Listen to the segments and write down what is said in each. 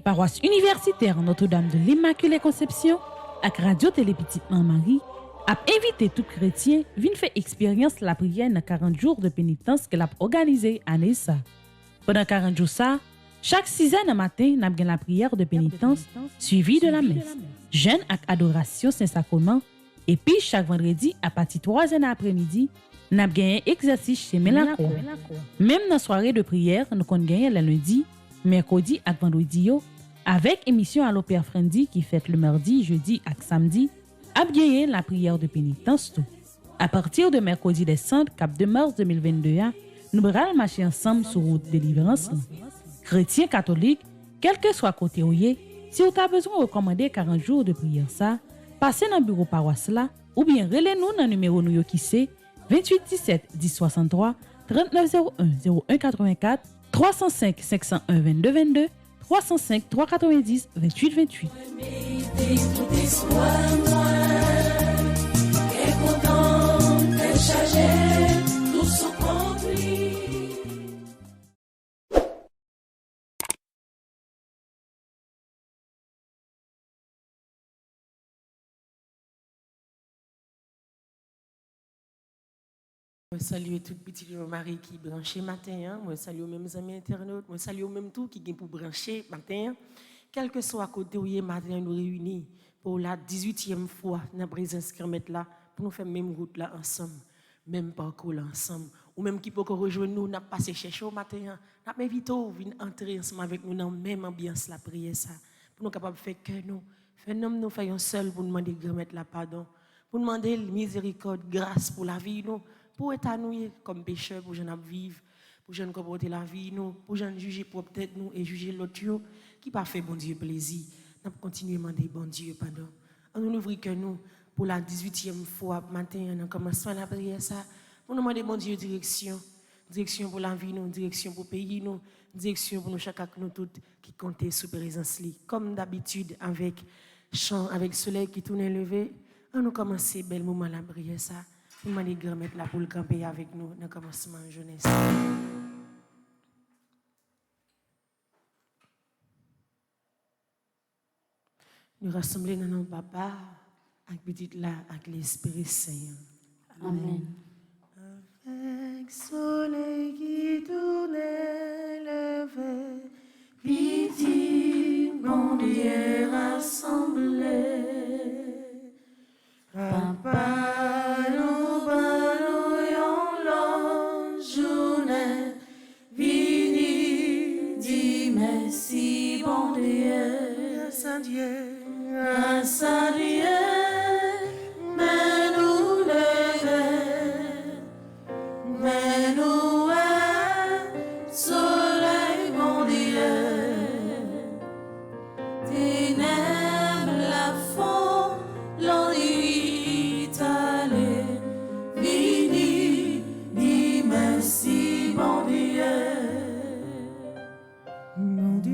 Paroisse universitaire Notre-Dame de l'Immaculée Conception avec Radio Télé Petite Marie a invité tout chrétien à faire expérience la prière dans 40 jours de pénitence qu'elle a organisé année ça. Pendant 40 jours ça, chaque 6h du matin, nous avons la prière de pénitence suivie de la messe, jeûne avec adoration Saint-Sacrement, et puis chaque vendredi à partir de 3h après-midi, nous avons un exercice chez Mélancourt. Même dans la soirée de prière, nous avons gagné le lundi, mercredi et vendredi, avec émission à l'Opéra Friendly qui fête le mardi, jeudi et samedi, a gagné la prière de pénitence tout. À partir de mercredi décembre, cap de mars 2022, nous allons marcher ensemble sur route de délivrance. Chrétiens catholiques, quel que soit côté où y est, si vous avez besoin de recommander 40 jours de prière ça, passez dans le bureau paroisse là ou bien relez-nous dans le numéro qui c'est 28 17 10 63 39 01 01 84 305 501 22 22 305 390 28 28. Je salue toute petite Marie qui branche matin. Je salue même mes amis internautes. Je salue même tout qui est pour brancher matin. Quel que soit côté où matin nous réunis pour la 18e fois dans la présence de là pour nous faire même route là ensemble, même parcours là ensemble. Ou même qui peut rejoindre nous, n'a passé chercher au matin, n'a invité à venir entrer ensemble avec nous dans la même ambiance la prière ça. Pour nous capables de faire que nous faisons seul pour demander grand la pardon, pour demander miséricorde, grâce pour la vie nous. Pour être nous comme pécheurs, pour nous vivre, pour nous comporter la vie, nous, pour nous juger pour peut-être nous et juger l'autre qui pas fait bon Dieu plaisir. Nous continuons à demander bon Dieu pardon. On nous ouvre que nous pour la 18e fois matin, on commence à la prière ça. Pour nous demander bon Dieu direction pour la vie nous, direction pour le pays nous, direction pour nous chacun nous toutes qui comptent sous présence li. Comme d'habitude avec chant, avec soleil qui tourne levé, on nous commence bel moment la prière ça. Nous demandons grand-mère là pour le camper avec nous dans le commencement de jeunesse. Nous rassemblons dans nos papa, avec petite là, avec l'Esprit Saint. Amen. Avec soleil qui tourne levé, petit bon Dieu rassemblé. Papa. Grâce à Dieu, mais nous lever, mais nous soleil, mon Dieu, ténèbres la fond, l'ennui allé, vini, dis merci, mon Dieu, mon Dieu.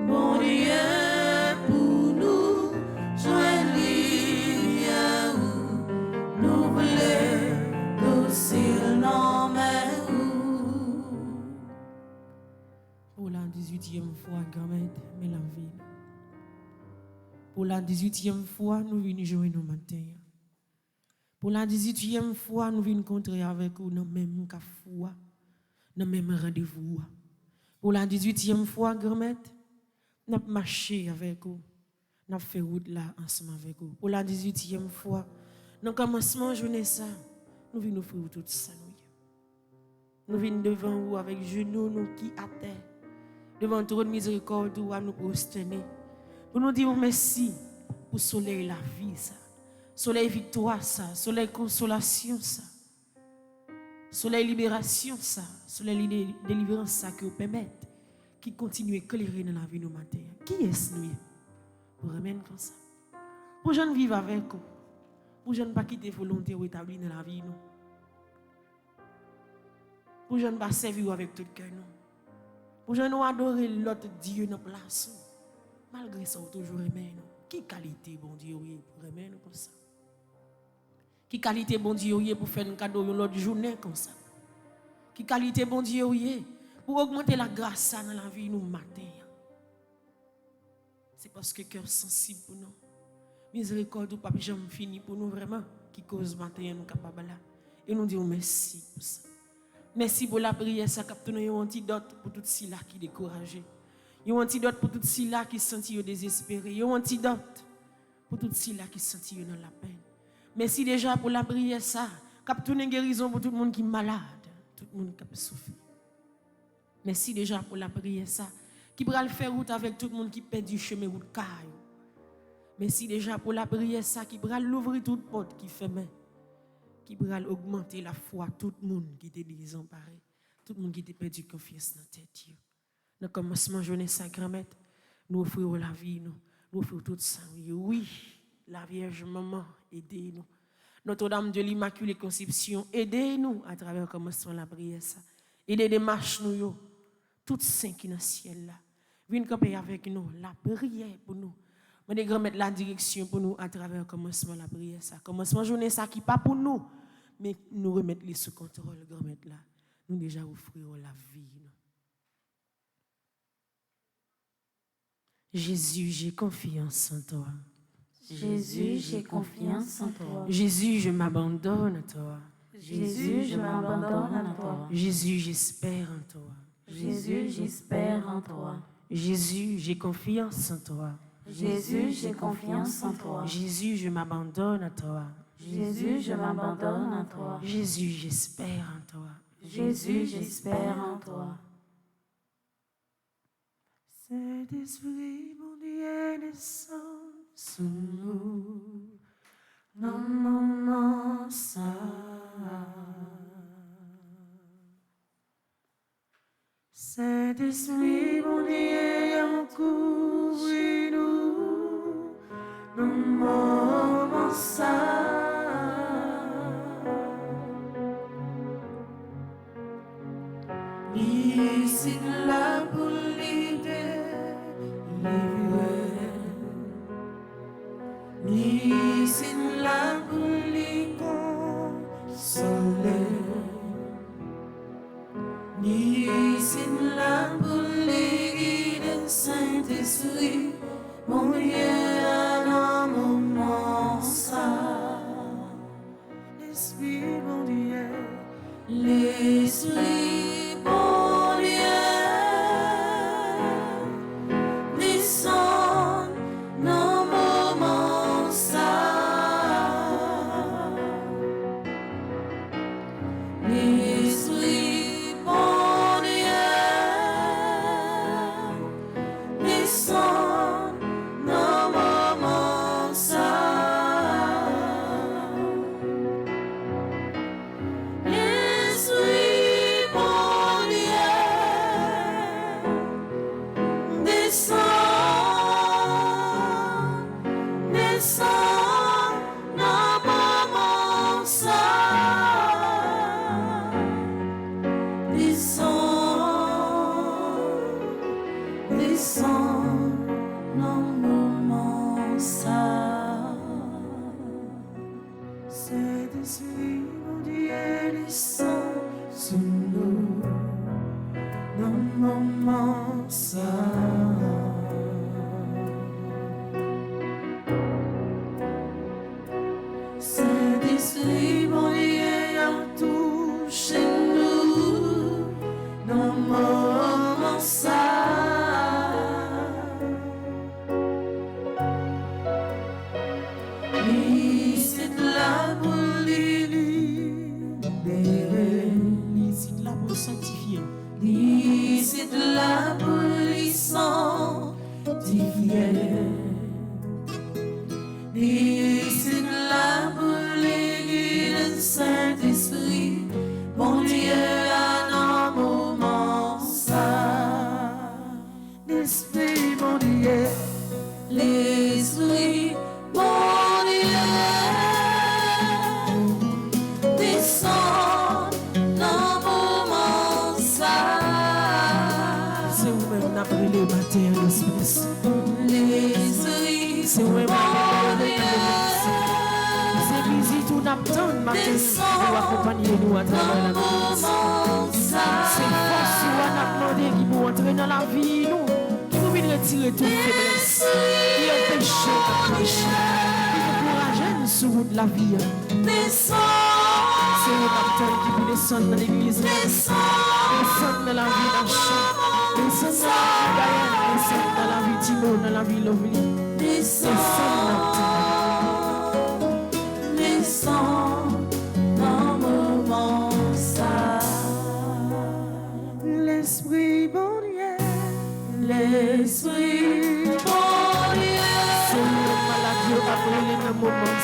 Bon Dieu pour nous, joindre 18e fois, grand-mère, mais la vie. Pour la 18e fois, nous venons jouer nos matins. Pour la 18e fois, nous venons rencontrer avec vous dans le même foi, dans le même rendez-vous. Pour la 18e fois, grand-mère, nous avons marché avec vous. Nous avons fait route là ensemble avec vous. Pour la 18e fois, dans le commencement de journée, nous venons faire tout ça. Nous venons devant vous avec genoux nous qui à terre. Devant ton miséricorde, nous nous prosterner. Pour nous dire merci pour le soleil la vie, ça. Soleil victoire, ça. Soleil consolation, ça. Soleil libération, ça. Soleil délivrance, ça, qui vous permettent, qui continue à éclairer dans la vie nous matin. Qui est-ce nous? Pour remettre comme ça. Pour gens vivre avec vous. Pour gens pas quitter volonté ou établir dans la vie nous. Pour gens pas servir avec tout le cœur nous. Pour gens nous adorer l'autre Dieu dans place. Malgré ça, on toujours aimer nous. Qui qualité bon Dieu pour aimer nous comme ça? Qui qualité bon Dieu pour faire un cadeau l'autre journée comme ça? Qui qualité bon Dieu pour augmenter la grâce dans la vie nous matin? C'est parce que cœur sensible pour nous. Miséricorde ou pas jamais fini pour nous vraiment qui cause matin nous capable là. Et nous disons merci pour ça. Merci pour la prière ça capte nous un antidote pour tout ceux là qui découragé. Un antidote pour tout ceux là qui sentent désespérés. Un antidote pour tout ceux là qui sentent dans la peine. Merci déjà pour la prière ça capte une guérison pour tout le monde qui est malade, tout le monde qui a souffert. Merci déjà pour la prière ça qui va le faire route avec tout le monde qui perd du chemin route caille. Merci déjà pour la prière ça qui va l'ouvrir toute porte qui ferme, qui va augmenter la foi tout le monde qui était désemparé, tout le monde qui était perdu confiance dans tête Dieu. Dans le commencement journée sacrament, nous offrons la vie, nous offrons tout ça. Oui, la Vierge Maman, aidez-nous. Notre-Dame de l'Immaculée Conception, aidez-nous à travers le commencement de la prière ça. Aidez les marches nous, toutes saints qui sont dans le ciel là. Venez camper avec nous, la prière pour nous. Je vais mettre la direction pour nous à travers le commencement de la prière. Ça. Commencement de journée, ça qui n'est pas pour nous, mais nous remettre les sous contrôle, grand-mère là. Nous déjà offrirons la vie. Jésus, j'ai confiance en toi. Jésus, j'ai confiance en toi. Jésus, je m'abandonne à toi. Jésus, je m'abandonne à toi. Jésus, j'espère en toi. Jésus, j'espère en toi. Jésus, j'ai confiance en toi. Jésus, j'ai confiance en toi. Jésus, je m'abandonne à toi. Jésus, je m'abandonne à toi. Jésus, j'espère en toi. Jésus, j'espère en toi. Saint-Esprit, mon Dieu, descend sur nous, dans mon moment ça. Saint-Esprit, mon Dieu, encourage-nous, dans mon moment ça. Ici là pour l'idée, ici là pour les consoler, ici là pour les guider, Saint-Esprit, mon Dieu, dans mon moment ça. L'Esprit, mon Dieu, l'Esprit. Sun à travers la vie. C'est force qui va nous demander qui pour entrer dans la vie, nous, qui pour venir retirer toute faiblesse, qui empêche de péché, qui nous encourage sur la route de la vie. C'est le baptême qui peut descendre dans l'église, descendre dans la vie d'un chant, descendre dans la vie d'Ayan, descendre dans la vie Timo, dans la vie Lovely, descendre dans la L'Esprit bon Dieu, l'Esprit bon Dieu. C'est le maladie qui va brûler dans le moment.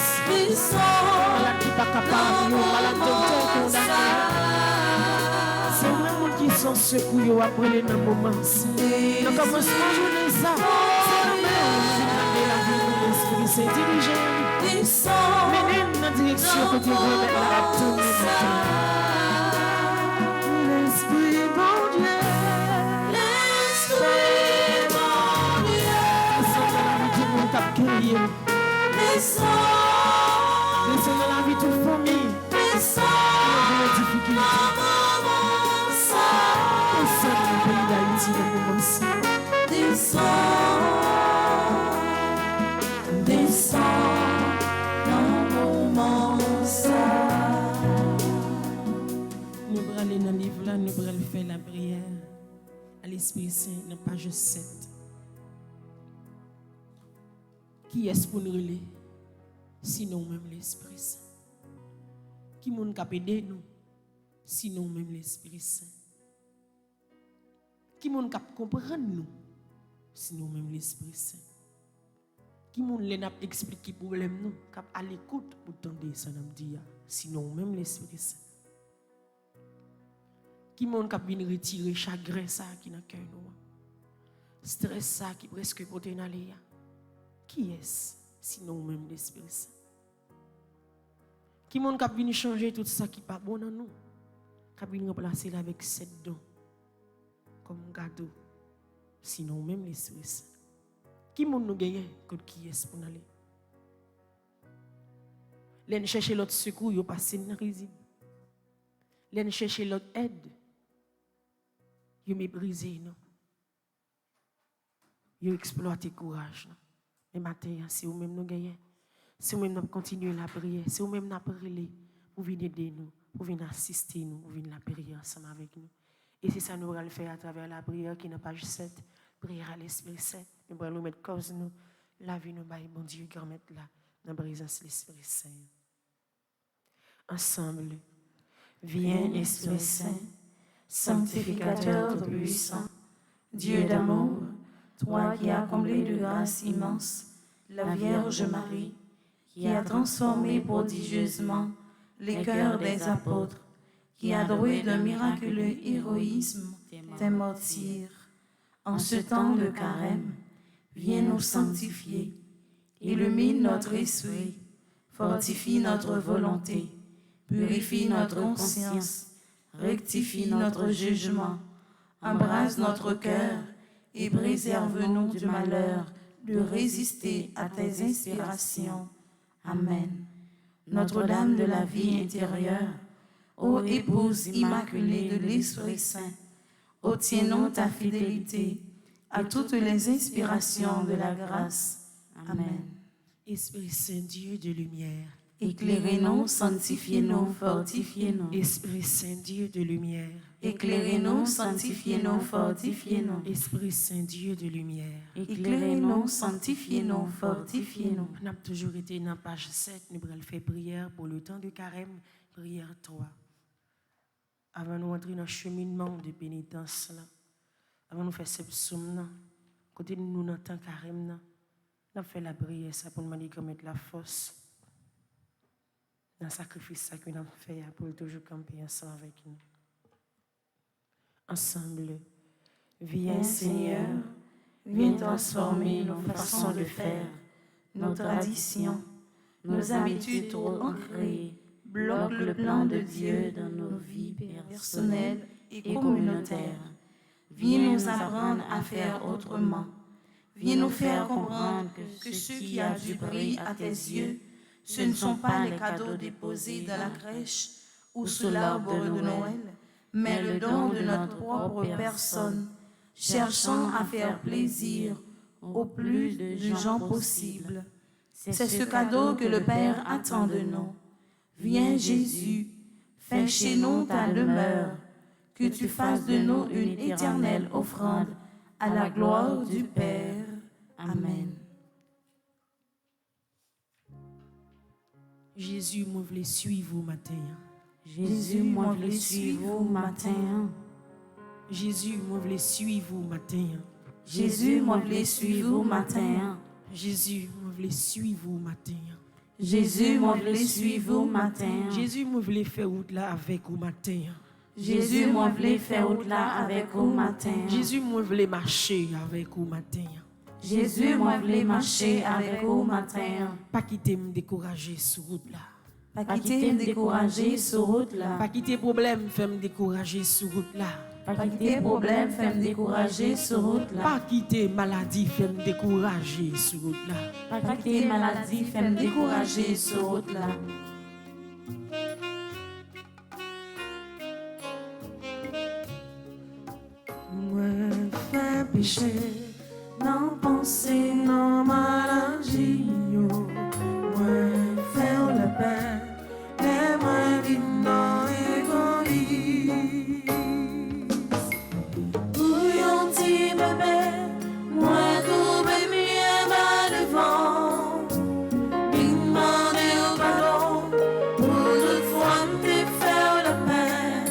Maladie pas capable, maladie docteur condamné. C'est le monde qui sont secoués à brûler dans le moment. Donc commencement journée ça, c'est le même qui a la vie de l'Esprit Saint dirigé. Menez dans la direction que Dieu veut mettre la tournée. L'Esprit bon Dieu. Descends dans la vie de toute famille. Descends dans la difficulté. Descends dans le pays d'Haïti dans le moment-ci. Descends dans le moment-ci. Nous allons aller dans le livre là, nous allons faire la prière à l'Esprit Saint dans page 7. Qui est-ce pour nous relayer? Sinon même l'Esprit Saint. Qui moun k'ap aider nous? Sinon même l'Esprit Saint. Qui moun k'ap comprendre nous? Sinon même l'Esprit Saint. Qui moun len ap expliquer problème nous? K'ap à l'écoute pour tendre ça n'a dit sinon même l'Esprit Saint. Qui moun k'ap vinn retirer chagrin ça qui dans cœur nous? Stress ça qui presque porter dans les Qui est-ce sinon même l'Esprit Saint? Qui monde qui vient changer tout ça qui pas bon dans nous? Qui vient remplacer avec 7 dons comme cadeau sinon même l'Esprit Saint. Qui monde nous gagne que qui est pour aller? L'en chercher l'autre secours, yo passer dans risible. L'en chercher l'autre aide. Yo mépriser non. Yo exploiter courage non. Mais matin, si vous-même nous gagnez, si vous-même nous continuons la prière, si vous-même nous prions, pour venir aider nous, pour venir assister nous, pour venir la prier ensemble avec nous. Et c'est ça nous allons le faire à travers la prière qui est dans page 7, prière à l'Esprit Saint. Nous allons nous mettre cause nous, la vie nous baille, bon Dieu, grand mettre là, dans la présence de l'Esprit Saint. Ensemble, viens Esprit Saint, sanctificateur tout-puissant, Dieu d'amour, toi qui as comblé de grâce immense la Vierge Marie, qui a transformé prodigieusement les cœurs des apôtres, qui a doué d'un miraculeux héroïsme tes martyrs. En ce temps de carême, viens nous sanctifier, illumine notre esprit, fortifie notre volonté, purifie notre conscience, rectifie notre jugement, embrase notre cœur, et préserve-nous du malheur de résister à tes inspirations. Amen. Notre-Dame de la vie intérieure, ô épouse immaculée de l'Esprit Saint, obtiens-nous ta fidélité à toutes les inspirations de la grâce. Amen. Esprit Saint, Dieu de lumière, éclairez-nous, sanctifiez-nous, fortifiez-nous. Esprit Saint, Dieu de lumière, éclairez-nous, sanctifiez-nous, fortifiez-nous. Esprit Saint, Dieu de lumière, éclairez-nous, sanctifiez-nous, fortifiez-nous. On a toujours été dans la page 7, nous allons faire prière pour le temps de carême, prière 3. Avant de entrer dans le cheminement de pénitence, avant de faire ce psaume, côté de nous dans le temps de carême, on a fait la prière ça pour nous demander comment mettre la force dans le sacrifice que nous avons fait pour toujours camper ensemble avec nous. Ensemble, viens Seigneur, viens transformer nos façons de faire, nos traditions, nos habitudes trop ancrées, bloquent le plan de Dieu dans nos vies personnelles et communautaires. Viens nous apprendre à faire autrement. Viens nous faire comprendre que ce qui a du prix à tes yeux, ce ne sont pas les cadeaux déposés dans la crèche ou sous l'arbre de Noël, mais le don de notre propre personne, cherchant à faire plaisir au plus de gens possible. C'est ce cadeau que le Père attend de nous. Viens Jésus, fais chez nous ta demeure, que tu fasses de nous une éternelle offrande à la gloire du Père. Amen. Jésus, moi voulais suivre au matin. Jésus, moi voulais suivre au matin. Jésus, moi voulais suivre au matin. Jésus, moi voulais suivre au matin. Jésus, moi voulais suivre au matin. Jésus, moi voulais suivre au matin. Jésus, moi voulais faire route là avec au matin. Jésus, moi voulais faire route là avec au matin. Jésus, moi voulais marcher avec au matin. Jésus, moi voulais marcher avec au matin. Pas quitter me décourager sur route là. Pas quitter me décourager sur route là. Pas quitter problème faire me décourager sur route là. Pas quitter problème faire me décourager sur route là. Pas quitter maladie faire me décourager sur route là. Pas quitter maladie faire me décourager sur route là. Moi fais péché, Non penser, non maladie, yo. Moi faire la paix, les moins vite non égoïste. bouillon petit bébé, moi couper mieux bas devant. Demander au pardon, pour toute fois me faire la peine.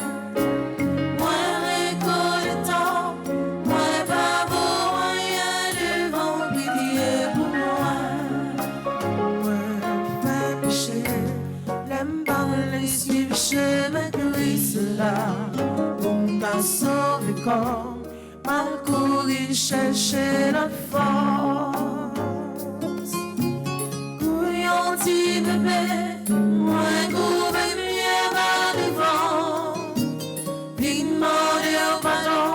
Moi reconnaissant, moi pas beau rien devant, pitié pour moi. Moi fais péché, l'aime parler suivre chemin Christ là. Mon cas sauvé corps, mal courir chercher notre force. Bouillon petit bébé, moi couper mieux bas devant. Demander au pardon,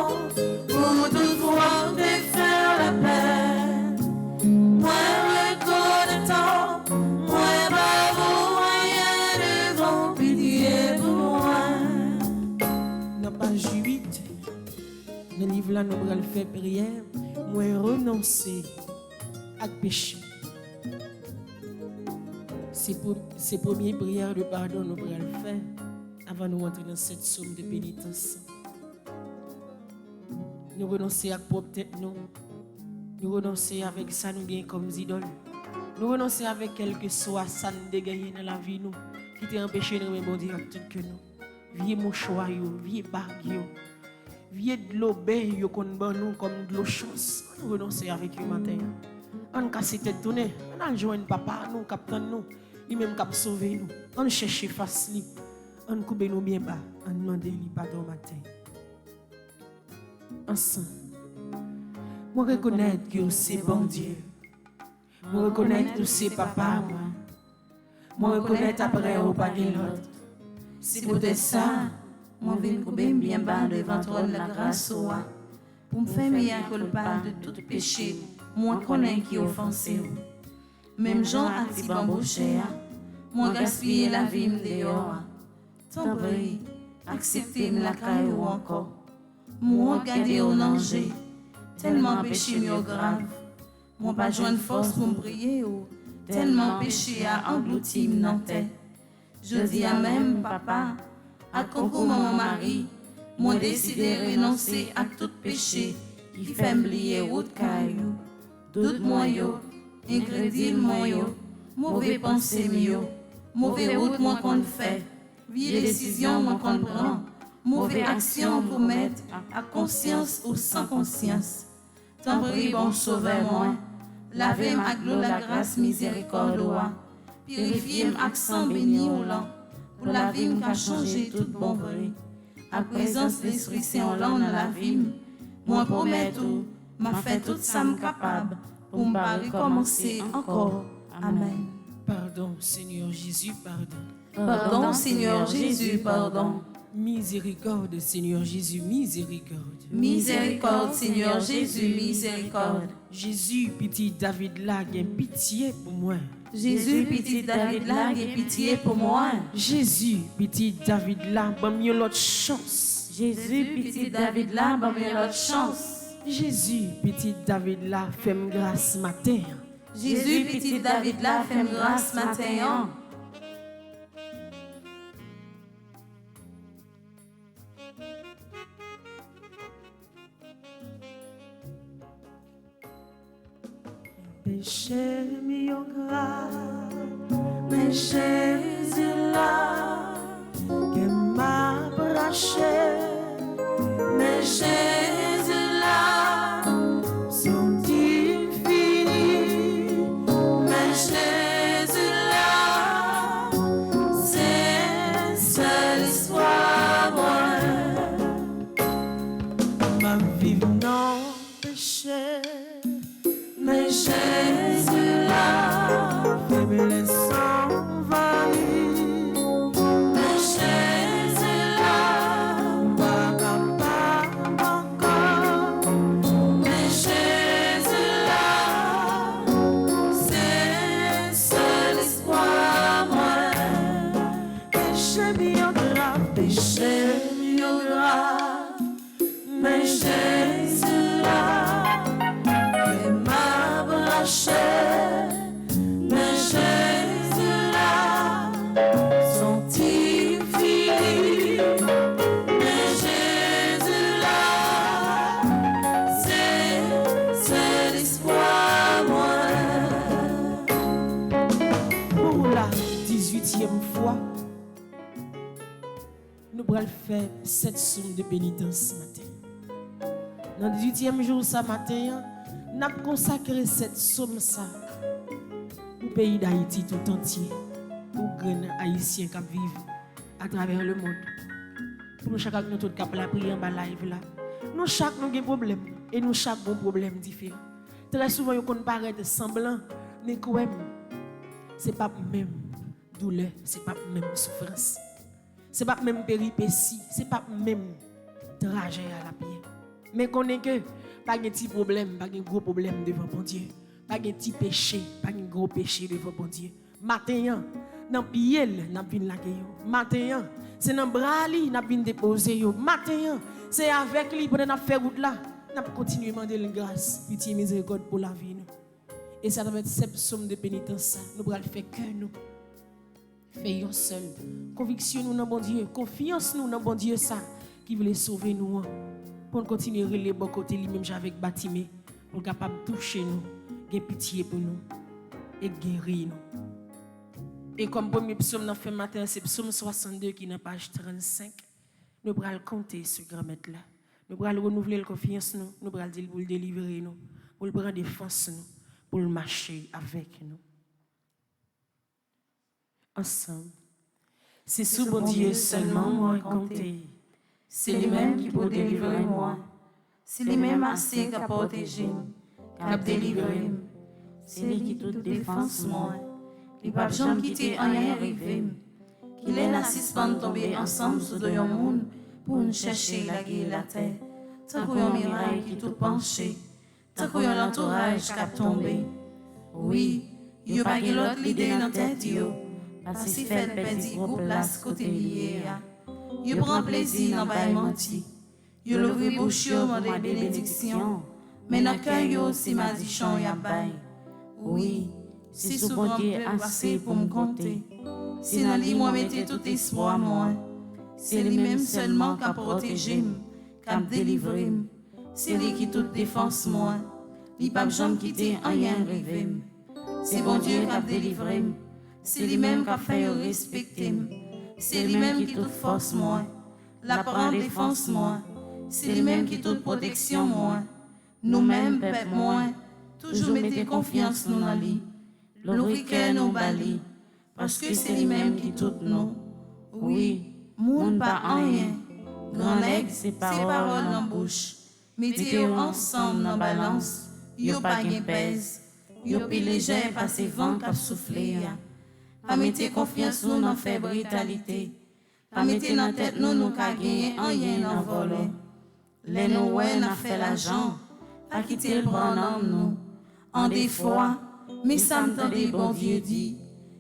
pour toute fois me faire la peine. Moi reconnaissant, moi pas beau rien devant, pitié pour moi. Dans page 8, dans le livre là, nous allons faire prière. Moi renoncer à péché. C'est première prière de pardon nous allons faire avant de rentrer dans cette somme de pénitence. Nous renoncer à propre tête nous. Nous renoncer avec ça nous gagnons comme idoles. Nous renoncer avec quelque soit ça nous dégagé dans la vie nous qui t'a empêché de nous bon directeur que nous. Vieux mouchoir yo, vieux bague yo. Vieux de l'eau bain yo qu'on bon nous comme de l'eau chausse. Nous renoncer avec lui matin. On casse tête tourner, on a joindre papa nous capitaine nous, lui même cap sauver nous. On cherche face lui. On coupe nous bien bas, on demande lui pardon matin. Ensemble. Moi reconnaître que c'est bon Dieu. Moi reconnaître que c'est papa moi. Moi reconnaître après au pas de l'autre. C'est peut-être ça, moi viens couper bien bas devant toi la grâce oua. Pour me faire meilleur culpa de tout péché, moi connais qui offensé. Même Jean a dit bambouché, moi gaspiller la vie me dehors. Tant pis, acceptez la caille ou encore. Moi garder au danger, tellement péché mieux grave. Moi pas joindre force pour me prier ou tellement péché à engloutir dans tête. Je dis à même papa, à concours mon mari, moi décidé de renoncer à tout péché qui fait m'oublier route caillou. Doute moyo, ingrédient moyo, mauvais pensée mio, mauvais route moi qu'on fait, vieille décision moi qu'on prend, mauvais action pour mettre à conscience ou sans conscience. Tant pis bon sauveur moi, lavez ma gloire la grâce miséricorde oua. Purifier accent béni ou lent, pour la vie qu'a changé tout bon vrai. À présence de l'Esprit Saint dans la vie, moi promets tout, m'a fait tout ça capable, pour ne pas recommencer encore. Amen. Pardon, Seigneur Jésus, pardon. Pardon, Seigneur Jésus, pardon. Miséricorde, Seigneur Jésus, miséricorde. Miséricorde, Seigneur Jésus, miséricorde. Jésus, petit David là, gain pitié pour moi. Jésus, petit David là, gain pitié pour moi. Jésus, petit David là, ban mieux l'autre chance. Jésus, petit David là, ban mieux l'autre chance. Jésus, petit David là, fais-moi grâce matin. Jésus, petit David là, fais-moi grâce matin. Péché mieux grave, Mais Jésus là, que m'a braché, mais Jésus là, sont-ils finis? mais Jésus là, c'est seul espoir moi. Ma vie non péché, Mais Jésus là, faiblesse envahie, mais Jésus là, pas capable encore. mais Jésus là, c'est seul espoir moi. Péché bien grave, péché Mieux grave, mais Jésus là, que m'a braché, mais Jésus là, sont-ils finis? Mais Jésus là, c'est l'espoir moi. pour la 18e fois. Nous allons faire 7 sommes de pénitence ce matin. Dans le 18e jour ce matin, nous avons consacré cette somme ça au pays d'Haïti tout entier, aux grands haïtiens qui vivent à travers le monde. Pour nous, chacun nous tous qui la prière en bas live là. Nous chaque nous avons des problèmes et nous chaque bon problème différent. Très souvent, nous paraît semblant, mais quand même, c'est pas même douleur, c'est pas même souffrance. C'est pas même péripétie, c'est pas même trajet à la pierre. Mais qu'on est que pas de petit problème, pas de gros problème devant bon Dieu. Pas de petit péché, pas de gros péché devant bon Dieu. Matin, dans pied, n'a vinn la yo. Matin, c'est dans bras li n'a vinn déposer yo. Matin, c'est avec lui pour n'a faire route là. N'a continuer demander la grâce, pitié, miséricorde pour la vie nous. Et ça doit être cette somme de pénitence nous allons faire que nous. Faisons seul. Conviction nous dans bon Dieu, confiance nous dans bon Dieu ça qui veut sauver nous pour continuer les bons côtés lui-même avec Batimé pour capable toucher nous, gagner pitié pour nous et guérir nous. Et comme premier psaume dans fait matin, c'est psaume 62 qui est dans page 35. Nous allons compter ce grand maître là. Nous allons renouveler la confiance nous, nous allons dire pour le délivrer nous, pour le prendre défense nous, pour le marcher avec nous. Ensemble. C'est sous bon Dieu seulement moi compter. C'est lui-même qui peut délivrer moi. C'est lui-même assez qui a protégé, qui a délivré. C'est lui qui toute défense moi. Il pas jamais quitter rien arrivé. Qu'il est la suspend tomber ensemble sous un monde pour nous chercher la guerre la terre. Tant qu'on un miracle qui tout penché. Tant qu'on un entourage qui a tombé. Oui, il n'y a pas l'autre l'idée dans tête yo. Parce qu'il fait petit gros place côté lié. Il prend plaisir dans bail menti. Il l'ouvre bouche yo des bénédictions. Mais dans cœur yo si madichon y a bail. Oui, si sous bon Dieu assez pour me compter. Si dans lui moi mettez tout espoir moi. C'est lui-même seulement qui a protégé, qui a délivré. C'est lui qui toute défense moi. Il pas jamais quitter rien rêver. C'est bon Dieu qui a délivré. C'est lui-même qui a fait respecter. C'est lui-même qui toute force moi. La prend défense moi. C'est lui-même qui toute protection moi. Nous-mêmes, peuple moi, toujours mettez confiance nous dans lui. L'ouvrir cœur nous bali. Parce que c'est lui-même qui tout nous. Oui, monde pas en rien. Grand aigle, c'est paroles en bouche. Mettez-vous ensemble dans balance. Yo pas gain pèse. Yo plus léger par ces vents qui soufflé. Pas mettez confiance nous dans faible brutalité. Pas mettez dans tête nous qu'a gagner en rien en voler. Les nous ouais n'a fait l'argent. Pas quitter le bon homme nous. En des fois, mais ça m'entendait bon Dieu dit,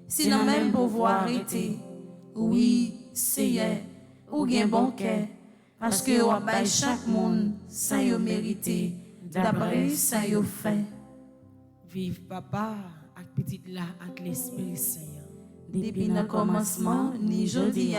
si non même pouvoir arrêter, oui, c'est ou bien bon cœur, parce que ou bay chaque monde ça y mérité, d'après ça y fait. Vive papa, avec petite là, avec l'Esprit Saint. Depuis le commencement, ni jodi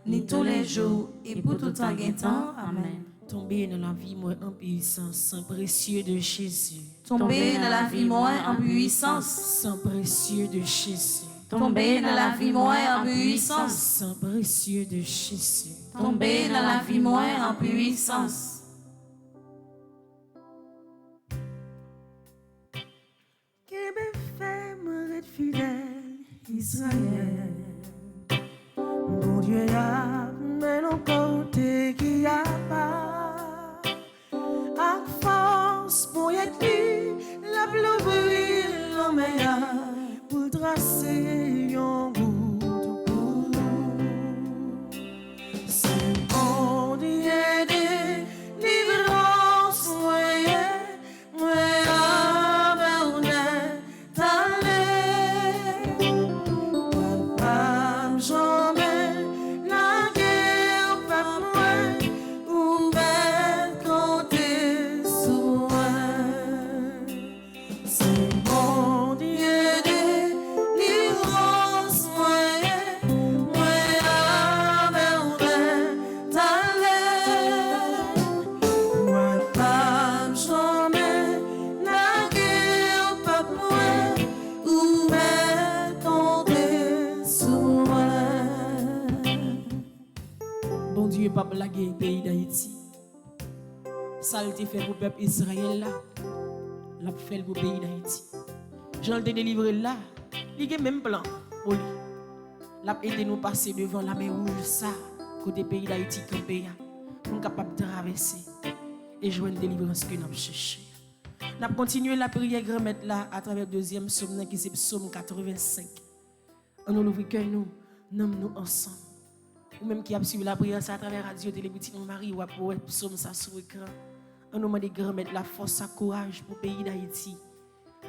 ni tous les jours, et pour tout temps amen. Tomber dans la vie moi en puissance, sang précieux de Jésus. Tomber dans la vie moi en puissance, Sang précieux de Jésus. tomber dans la vie moi en puissance, Sang précieux de Jésus. tomber dans la vie moi en puissance. Qui me fait me être fidèle, Israël. Mon Dieu, a mais non côté qui a pas. À force pour y être la plus brille, la meilleure, pour tracer un bout de bout. C'est bon Dieu de délivrance, moi, amen, t'allais. Pas jamais la guerre, pas moi, ou belle compter sur moi. C'est bon Dieu de délivrance, moi, amen, t'allais. Moi, pas jamais la guerre, pas moi, ou belle compter sur moi. Bon Dieu, pas blaguer pays d'Haïti. Ça a été fait pour le peuple Israël là. L'a fait pour le pays d'Haïti. Jean te délivré là. Il y a même plan pour lui. L'a aidé nous passer devant la mer rouge ça. Côté pays d'Haïti campé. Nous capable de traverser et joindre délivrance que nous cherchons. Nous avons continué la prière grand maître là à travers le deuxième psaume qui c'est psaume 85. On nous ouvre cœur nous ensemble. Ou même qui a suivi la prière ça à travers radio télé petit Marie ou pour psaume ça sur écran. On nous demande grand mettre la force et courage pour le pays d'Haïti.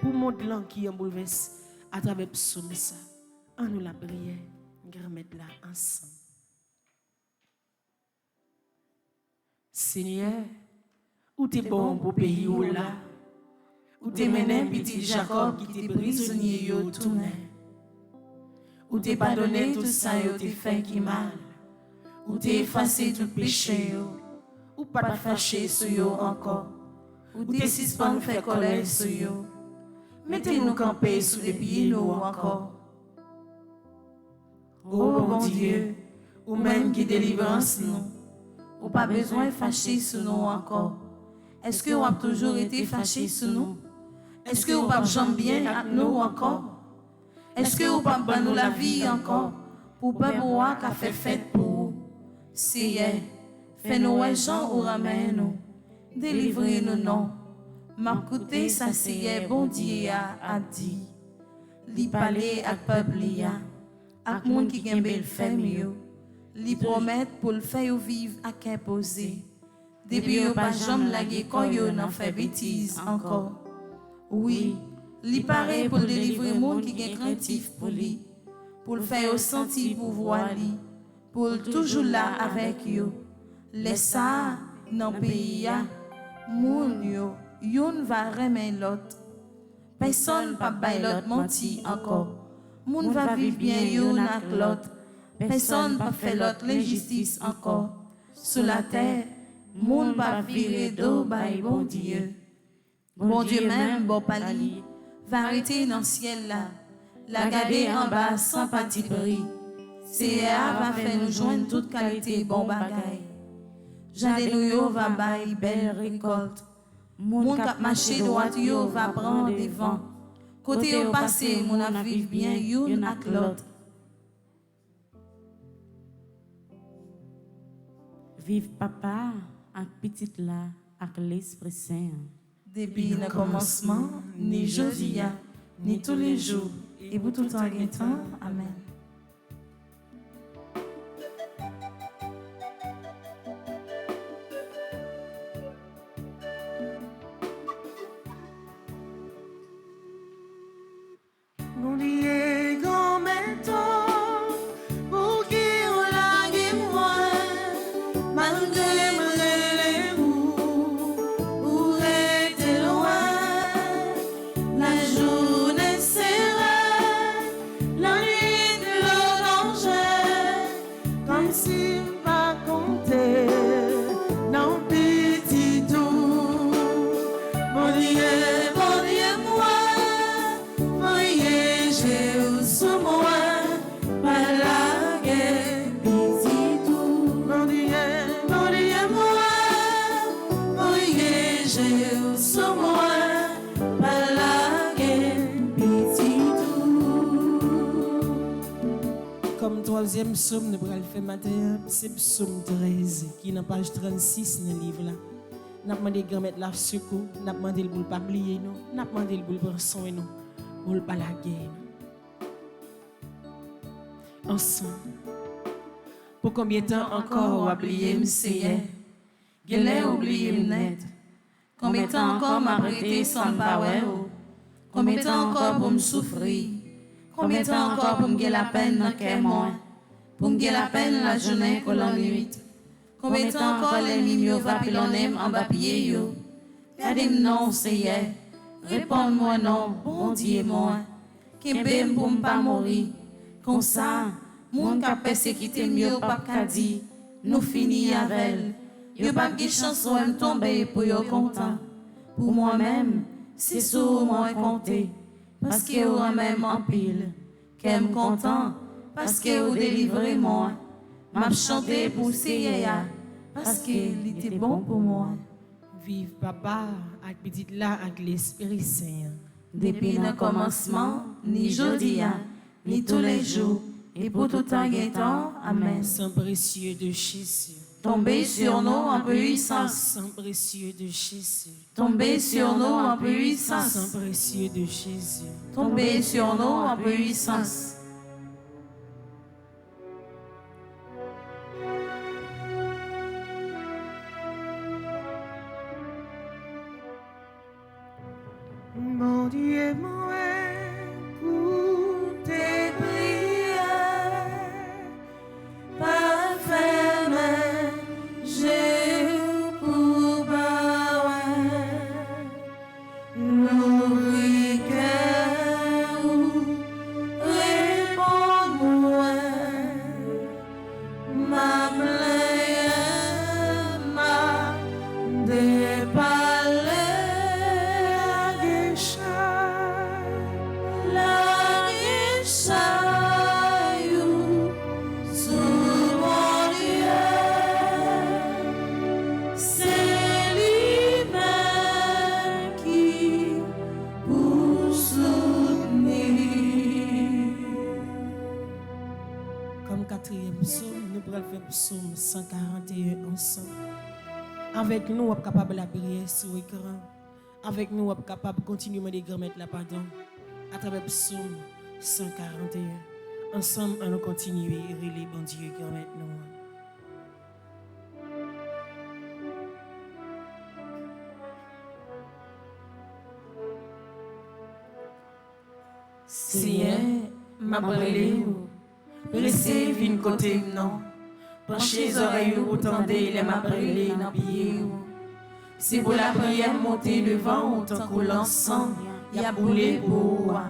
Pour le monde là qui est bouleversé à travers psaume ça. On nous la prière grand mettre là ensemble. Seigneur, où t'es bon pour le pays où là? Où t'es mené petit Jacob qui t'est prisonnier yo tourné? Où t'es pardonné tout ça yo t'es fait qui mal? Où t'es effacé tout péché yo? Ou pas de fâché sur yo encore? Ou t'es suspend fait colère sur yo? Mettez-nous camper sous les pieds nous encore. Oh bon Dieu, ou même qui délivrance nous, ou pas besoin de fâcher sur nous encore. Est-ce que vous avez toujours été fâché sur nous? Est-ce que vous pas jamais bien avec nous encore? Est-ce que vous pas ban nous la vie encore? Pour pas boire qu'a fait fête pour vous? Seigneur, fais-nous gens ou ramène nous. Délivrez-nous non. M'a coûté ça Seigneur bon Dieu a dit. Li parler ak peuple ya, ak moun qui gen bel femme yo. Li promet pour le faire vivre à qu'un posé. Depuis yo pas jamais lagué quand yo n'en fait bêtise encore. Oui, li paraît pour délivrer moun qui gen craintif pour lui. Pour le faire sentir pouvoir li. Pour toujours là avec yo. Laisse ça dans pays ya. Moun yo, yon va remettre l'autre. Personne pas bay l'autre menti encore. Moun va vivre bien yon ak l'autre. Personne pas fait l'autre l'injustice encore. Sous la terre, moun va virer d'eau bay bon Dieu. Bon Dieu même, bon pali, va arrêter dans le ciel là. La garder en bas sans parti bris. CA va faire nous joindre toute qualité bon bagay. Jardin nous yo va bay belle récolte. Moun kap marché droit yo va prendre devant. Côté yo passé, moun a vivre bien yon ak l'autre. Vive papa ak petite là ak l'Esprit Saint. Depuis le commencement, ni jodi a, ni tous les jours, et pour tout temps. Amen. troisième psaume, nous allons le faire matin, c'est psaume 13, qui est dans page 36 dans le livre là. Nous avons demandé à mettre la secours, nous avons demandé pour ne pas oublier nous, nous avons demandé pour prendre soin nous, pour ne pas la guerre. Ensemble. Pour combien de temps encore oublier m'seye, gèlè oublier m'net. Combien de temps encore m'arrêter sans m'pawe ou? Combien de temps encore pour m'souffrir? Combien de temps encore pour m'gè la peine dans cœur moi? Pour m'gè la peine la journée que la nuit? Combien de temps encore l'ennemi m'yo va pilonner en bas pied yo? Gardez-moi non, Seigneur. Réponds-moi non, bon Dieu moi. Kembe pour m'pas mourir. Comme ça, moun ka persécuté m'yo pas ka di, nous fini avec. Yo pas de chance ou me tomber pour yo content. Pour moi-même, c'est sur moi compter. Parce que ou même en pile. Qu'aime content, parce que ou délivré moi. M'a chanté pour Seigneur, parce qu'il était bon pour moi. Vive papa, avec petite là, avec l'Esprit Saint. Depuis le commencement, ni jodi, ni tous les jours, et pour tout temps et temps. Amen. Sang précieux de Jésus. Tombez sur nous en puissance. Sang précieux de Jésus. Tombez sur nous en puissance. Sang précieux de Jésus. Tombez sur nous en puissance. Mon Dieu, moi, écoute tes prières. Parfait, j'ai pour nourri cœur, réponds-moi, ma plaie, ma dépalée, la guichaille, sous mon Dieu, c'est lui-même qui vous soutenir. Comme quatrième psaume, nous pourrons faire psaume 141 ensemble. Avec nous, on est capable de la prière sur l'écran. Avec nous, on est capable de continuer à demander mettre la pardon à travers psaume 141. Ensemble, on va continuer à relayer bon Dieu grand mettre nous. Seigneur, m'a brûlé ou, blessé vin côté non, penchez oreilles ou tendez les m'a brûlé dans pied ou. C'est pour la prière monter devant autant que l'encens y a brûlé pour moi.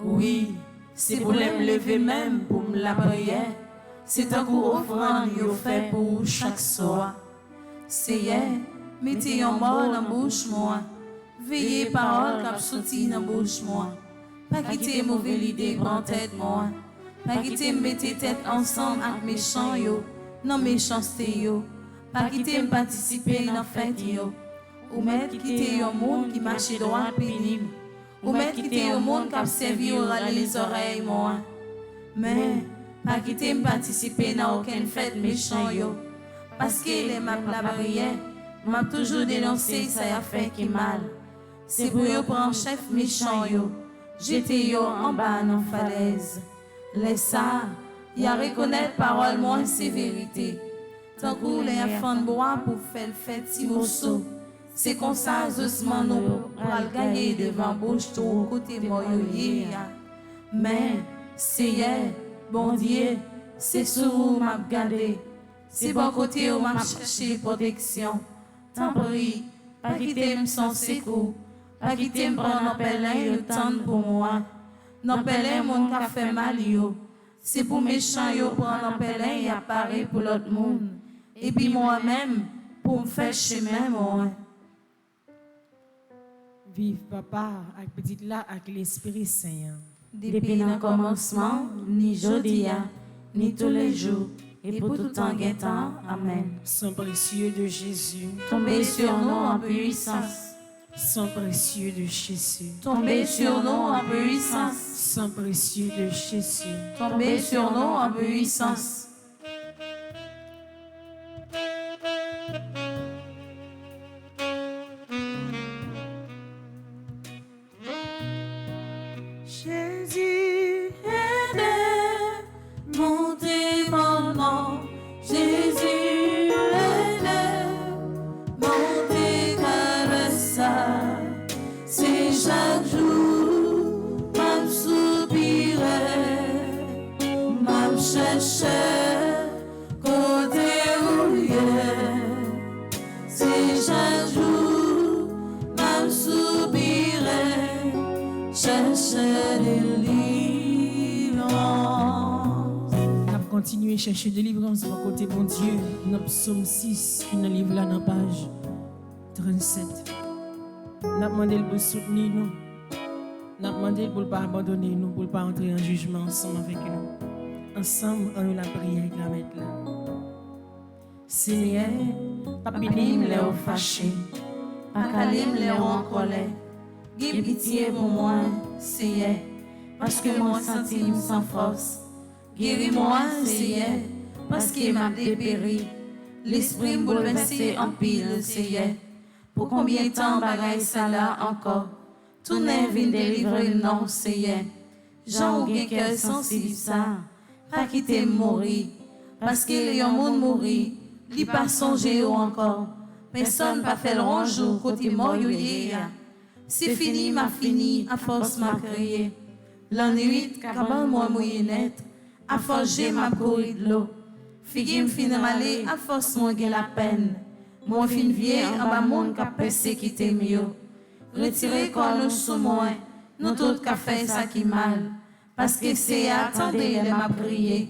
Oui, c'est pour me lever même pour me la prière. C'est un coup offrande yo fait pour chaque soir. Seigneur, mettez un mot dans bouche moi. Veillez parole cap sorti dans bouche moi. Pas quitter mauvaise idée prend tête moi. Pas quitter mettre tête ensemble avec méchant yo. Non méchanceté yo. Pas quitter participer dans fête yo. Ou mettre quitter un monde qui marche droit pénible. Ou mettre quitter un monde qui a servi au râler les oreilles moi. Mais pas quitter participer dans aucune fête méchant yo. Parce que les m'a la barrière, m'a toujours dénoncé ça y a fait qui mal. C'est pour yo prendre chef méchant yo. Jeter yo en bas dans falaise. Laisse ça, y a reconnaître parole moins sévérité. Tant que les enfants de bois pour faire le fait si morceau. C'est comme ça, doucement, nous allons gagner devant bouche tout côté moyoye. Mais, Seigneur, bon Dieu, c'est sur où m'a gardé. C'est bon côté où m'a cherché protection. Tant pis, pas quitter me sans secours. Pas quitter me prendre un pèlerin le temps pour moi. Non pèlerin, mon qui a fait mal yo. C'est pour méchant yo prendre un pèlerin et apparaître pour l'autre monde. Et puis moi-même, pour me faire chemin, moi. Vive papa, avec petite là, avec l'Esprit Saint. Depuis le commencement, ni jodi, ni tous les jours, et pour tout temps et temps. Amen. Sang précieux de Jésus. Tombez sur nous en puissance. Sang précieux de Jésus. Tombez sur nous en puissance. Sang précieux de Jésus. Tombez sur nous en puissance. Jésus, Aidez, montez mon nom. Jésus, aidez, montez comme ça. C'est chaque jour, m'a soupiré, m'a cherché, côté où il est. C'est chaque jour, m'a soupiré, chercher délivrance. on a continué à chercher délivrance pour côté bon Dieu. Dans psaume 6, qui est dans le livre là, dans la page 37. On a demandé pour soutenir nous. On a demandé pour ne pas abandonner nous, pour ne pas entrer en jugement ensemble avec nous. Ensemble, on a la prière avec la mettre là. Seigneur, pas Papinim les ont fâché, Pakalim les ont en colère. Give pitié pour moi, Seigneur, parce que mon sentiment sans force. Guéris-moi, Seigneur, parce qu'il m'a dépéri. L'esprit me bouleversé en pile, Seigneur. Pour combien de temps bagaille ça là encore? Tout n'est venu délivrer, non, Seigneur. Jean ou gen cœur sensible ça, pas quitter mourir, parce qu'il y a un monde mourir, li pas songer encore. Personne pas fait le rond jour côté mort yo yé. C'est fini, m'a fini, à force m'a crié. La nuit, cabane moi mouillé net, à force j'ai m'a couru de l'eau. Figi m'fin malé, à force moi gen la peine. Mon fin vieux, en bas monde qu'a pensé qui t'est mieux. Retirez corps nous sous moi, nous tout qu'a fait ça qui mal. Parce que c'est attendez, elle m'a prié.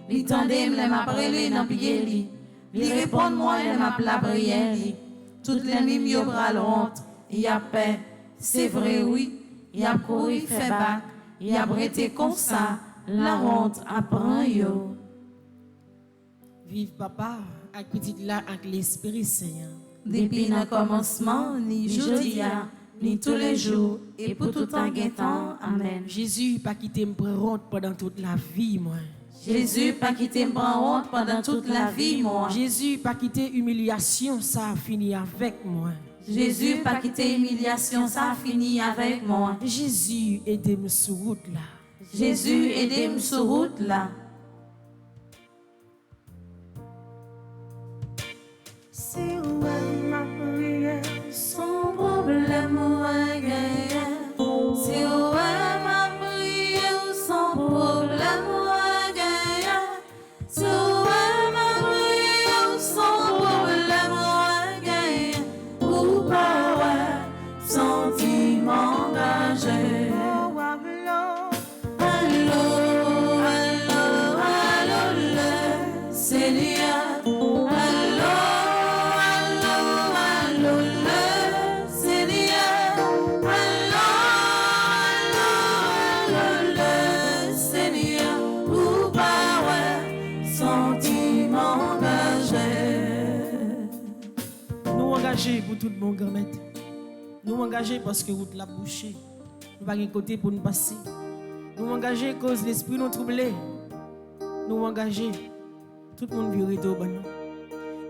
Li tendez, elle m'a brûlé dans pied li. Li répond moi, elle m'a la prière li. Toutes les mimes yo bras honte, y a paix. C'est vrai oui, y a couru fait bac, y a brêté comme ça, la honte apprend yo. Vive papa, avec petite là, avec l'Esprit Seigneur. Depuis le commencement, ni jeudi, ni tous les jours, et pour tout temps temps. Amen. Jésus, pas quitter me prendre honte pendant toute la vie, moi. Jésus, pas quitter me prendre honte pendant toute la vie, moi. Jésus, pas quitter humiliation, ça a fini avec moi. Jésus, pas quitter humiliation, ça a fini avec moi. Jésus, aidez-moi sur route là. Jésus, aidez-moi sur route là. Si ouais ma prière, Son problème ou un gagnant. Si ouais ma prière, son problème ou un gagnant. Si ouais ma prière, son problème ou un gagnant. Ou pas ouais, sentiment engagé. Allô, allô, allô, le Seigneur. Allô, allô, allô, le Seigneur. Allô, allô, allô, le Seigneur. Ou pas ouais, sentiment engagé. nous engagés pour tout le monde grand maître. Nous engagés parce que route la bouchée. Nous pas de côté pour nous passer. Nous engagés cause l'esprit nous troublé. Nous engagés tout le monde viré au bon.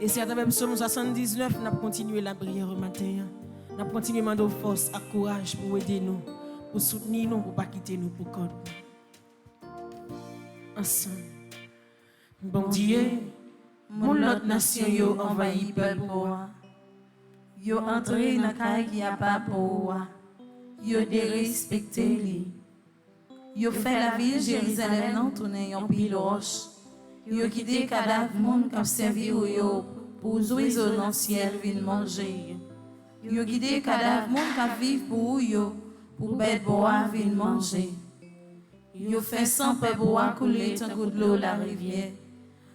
Et c'est à travers Psaume 79 nous avons continué la prière au matin. Nous avons continué à demander force et courage pour aider nous, pour soutenir nous, pour ne pas quitter nous pour compte. Ensemble. Bon Dieu, Mon l'autre nation yo envahi peuple pour yo entré dans caille qui a pas pour yo dérespecté li yo fait la ville Jérusalem non tourner en pile roche yo quitté cadavre monde qui servi yo pour oiseaux dans ciel vinn manger yo quitté cadavre monde qui vivre pour yo pour bête bois vinn manger yo fait sans peur bois couler tant que de l'eau la rivière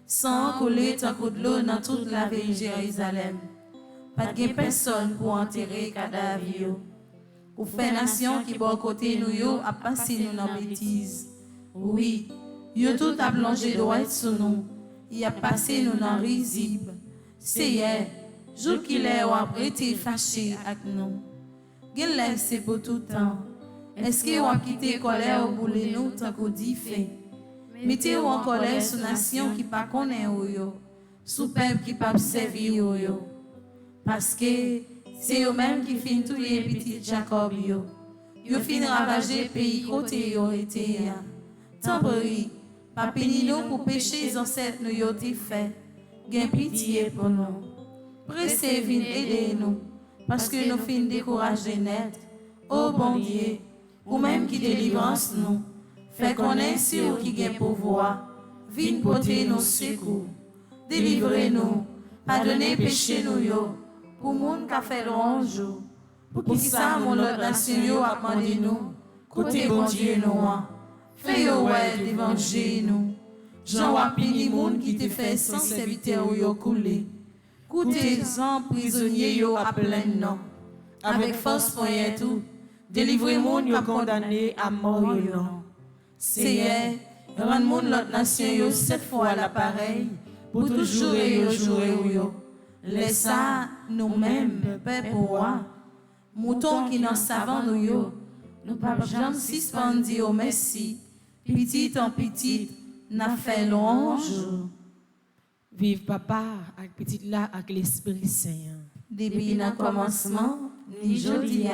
sans couler tant que de l'eau dans toute la ville Jérusalem. Pas de personne pour enterrer cadavre yo. Ou fait nation qui bon côté nous yo a passé nous dans bêtise. Oui, yo tout a plongé droit sur nous. Il a passé nous dans risible. C'est hier, jour qu'il est ou après été fâché avec nous. gen lè c'est pour tout temps. Est-ce que ou quitté colère ou boule nous tant qu'on dit fait? Mettez ou en colère sous nation qui pas connaît ou yo, sous peuple qui pas servi ou yo. Parce que c'est eux même qui fin tout les petits Jacob yo. Yo fin ravager pays côté yo été. Tant pis, pas péni nous pour pécher les ancêtres nous yo te fait. Gen pitié pour nous. Pressez vin aider nous parce que nous fin décourager net. Oh bon Dieu, ou même qui délivrance nous, fait connaître si ou qui gen pouvoir, vin porter nos secours. Délivrez-nous, pardonnez péché nous yo, pour moun ka fait l'ange, pour qui ça mon autre nation yo a demandé nous, côté bon Dieu nous, fait yo ouais l'évangile nous. Jean wapini moun qui te fait sans serviteur yo coulé. Coûtez en prisonnier yo à plein nom. Avec force pour y tout, délivrez moun yo condamné à mort yo non. Seigneur, rend moun l'autre nation yo 7 fois l'appareil, pour toujours yo. Laisse ça nous-mêmes, peuple roi. Mouton qui n'en savant nous yo, nous pas jamais suspendu au merci, petit en petit, n'a fait louange. Vive papa, avec petite là, avec l'Esprit Saint. Depuis le commencement, ni jodi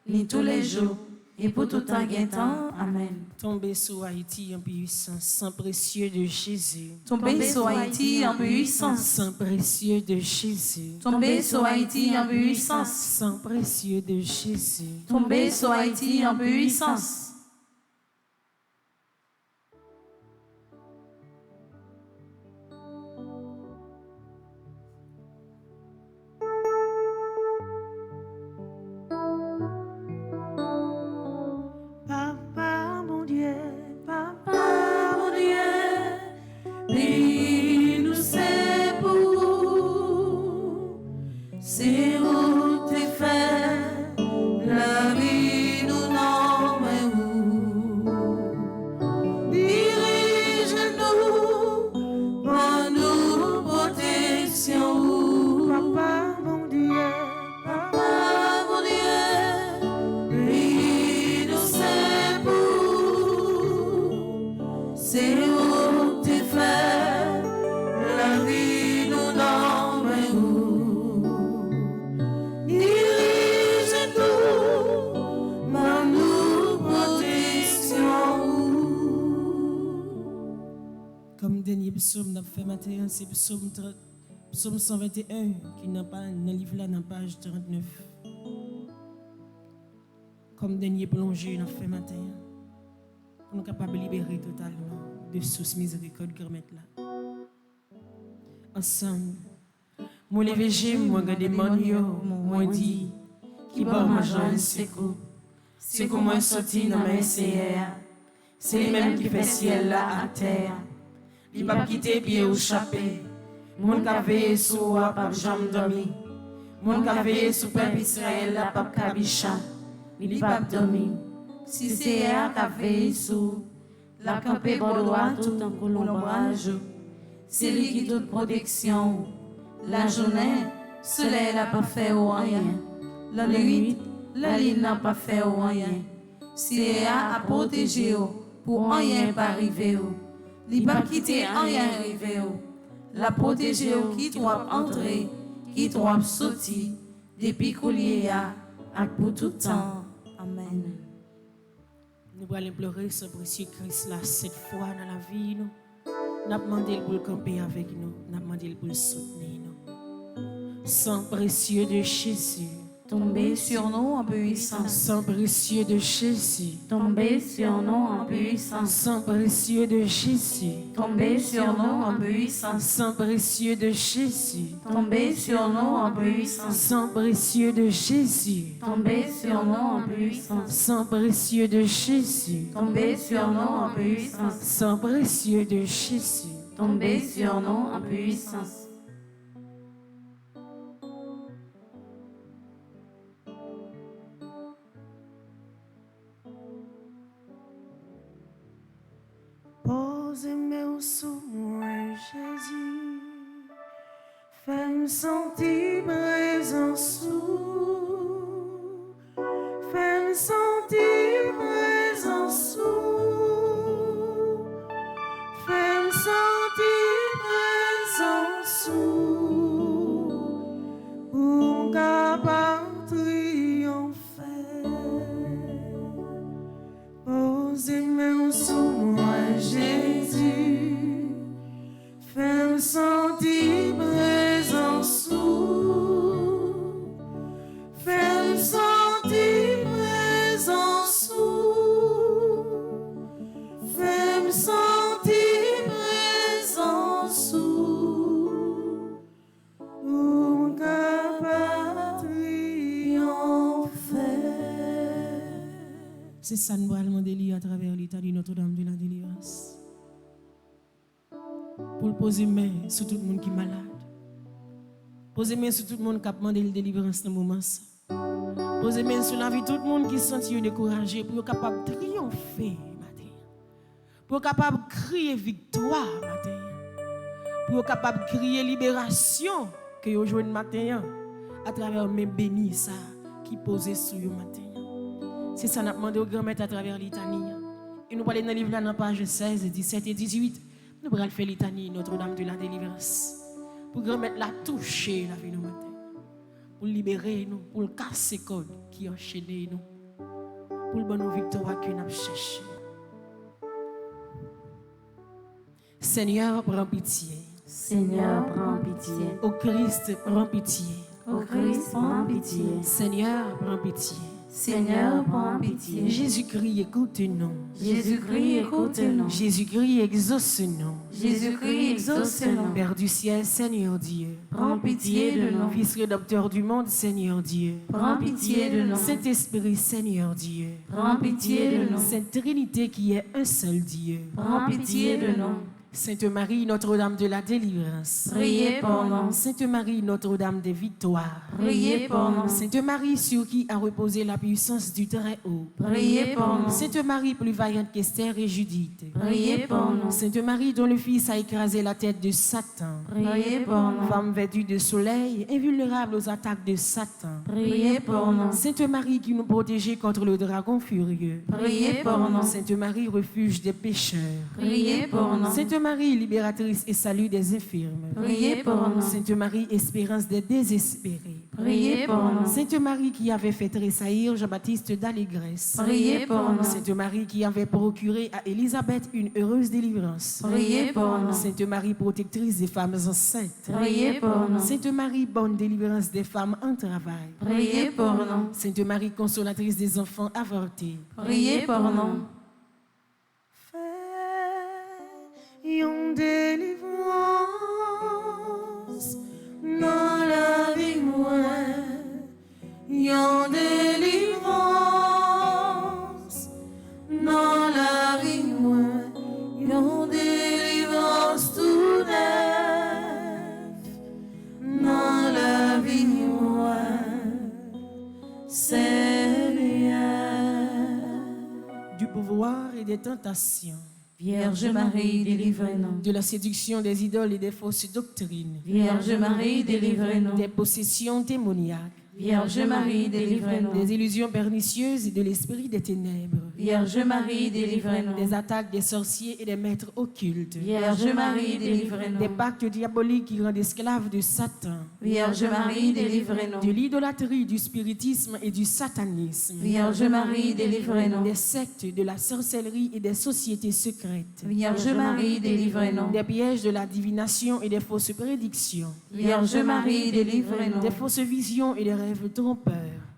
ni tous les jours, et pour tout temps temps. Amen. Tombez sur Haïti en puissance, sang précieux de Jésus. Tombez sur Haïti en puissance. Sang précieux de Jésus. Tombez sur Haïti en puissance. Sang précieux de Jésus. Tombez sur Haïti en puissance. Psaume n'a fait matin, c'est psaume 121 qui n'a pas dans le livre là dans page 39. Comme dernier plongée n'a fait matin, pour nous capables de libérer totalement de source miséricorde que remettre là. Ensemble, moi lever j'aime, moi garder mon yo, moi dit qui bat ma joie c'est comme moi sorti dans mes CR. C'est les mêmes qui fait ciel là à terre. Il va quitter pied ou chapé. Mon café sous a pas jambe dormi. Mon café sous peuple Israël la pas kabicha. Il pas dormi. Si c'est un café sous la campé bordois tout en colombrage. C'est lui qui donne protection. La journée, soleil n'a pas fait rien. La nuit, la lune n'a pas fait rien. C'est à protéger pour rien pas arriver. Li pas quitter rien arrivé. La protéger qui doit entrer, qui doit sortir depuis coulier à pour tout temps. Amen. Nous allons implorer ce précieux Christ là 7 fois dans la vie nous. N'a demandé pour camper avec nous, n'a demandé pour soutenir nous. Sang précieux de Jésus. Tombez sur nous en puissance. Sang précieux de Jésus. Tombez sur nous en puissance. Sang précieux de Jésus. Tombez sur nous en puissance. Sang précieux de Jésus. Tombez sur nous en puissance. Sang précieux de Jésus. Tombez sur nous en puissance. Sang précieux de Jésus. Tombez sur nous en puissance. Sang précieux de Jésus. Tombez sur nous en puissance. Posez-moi sous moi, Jésus, fais-moi sentir présent sous. sentir présence pour capable triompher. Posez main sous moi, Jésus, fais-moi sentir présence. Fais-moi sentir présence. Fais-moi sentir présence. Pour capable triompher. C'est ça nous allons demander à travers l'état de Notre-Dame de la délivrance. Pour poser main sur tout le monde qui est malade. Poser main sur tout le monde qui a demandé la délivrance dans ce moment. Poser main sur la vie de tout le monde qui se sent découragé pour être capable de triompher matin. Pour être capable de crier victoire matin. Pour être capable de crier libération que vous jouez matin à travers mes bénis ça qui posent sur vous matin. C'est ça nous demandé au grand-maître à travers litanie. Et nous parlons dans le livre là dans page 16, 17 et 18. Nous allons faire litanie Notre-Dame de la délivrance. Pour grand-maître la toucher la vie nous matin. Pour libérer nous, pour casser les codes qui enchaînent nous. Pour le bon victoire que nous avons cherché. Seigneur, prends pitié. Seigneur, prends pitié. Au Christ, prends pitié. Au Christ, prends pitié. Seigneur, prends pitié. Seigneur, prends pitié. Jésus-Christ, écoute-nous. Jésus-Christ, écoute-nous. Jésus-Christ, exauce-nous. Jésus-Christ, exauce-nous. Père du ciel, Seigneur Dieu. Prends pitié de nous. Fils rédempteur du monde, Seigneur Dieu. Prends pitié de nous. Saint-Esprit, Seigneur Dieu. Prends pitié de nous. Sainte Trinité qui est un seul Dieu. Prends pitié de nous. Sainte Marie, Notre-Dame de la délivrance. Priez pour nous. Sainte Marie, Notre-Dame des victoires. Priez pour nous. Sainte Marie, sur qui a reposé la puissance du Très-Haut. Priez pour nous. Sainte Marie, plus vaillante qu'Esther et Judith. Priez pour nous. Sainte Marie, dont le Fils a écrasé la tête de Satan. Priez pour nous. Femme vêtue de soleil, invulnérable aux attaques de Satan. Priez pour nous. Sainte Marie, qui nous protégeait contre le dragon furieux. Priez pour nous. Sainte Marie, refuge des pécheurs. Priez pour nous. Sainte Marie, libératrice et salut des infirmes. Priez pour nous. Sainte Marie, espérance des désespérés. Priez pour nous. Sainte Marie qui avait fait tressaillir Jean-Baptiste d'allégresse. Priez pour nous. Sainte Marie qui avait procuré à Élisabeth une heureuse délivrance. Priez pour nous. Sainte Marie, protectrice des femmes enceintes. Priez pour nous. Sainte Marie, bonne délivrance des femmes en travail. Priez pour nous. Sainte Marie, consolatrice des enfants avortés. Priez pour nous. Une délivrance dans la vie moi, une délivrance dans la vie moi, une délivrance tout neuf dans la vie moi, Seigneur. Du pouvoir et des tentations. Vierge Marie, délivrez-nous. De la séduction des idoles et des fausses doctrines. Vierge Marie, délivrez-nous. Des possessions démoniaques. Vierge Marie, délivrez-nous. Des illusions pernicieuses et de l'esprit des ténèbres. Vierge Marie, délivrez-nous. Des attaques des sorciers et des maîtres occultes. Vierge Marie, délivrez-nous. Des pactes diaboliques qui rendent esclaves de Satan. Vierge Marie, délivrez-nous. De l'idolâtrie, du spiritisme et du satanisme. Vierge Marie, délivrez-nous. Des sectes, de la sorcellerie et des sociétés secrètes. Vierge Marie, délivrez-nous. Des pièges de la divination et des fausses prédictions. Vierge Marie, délivrez-nous. Des fausses visions et des rêves trompeurs.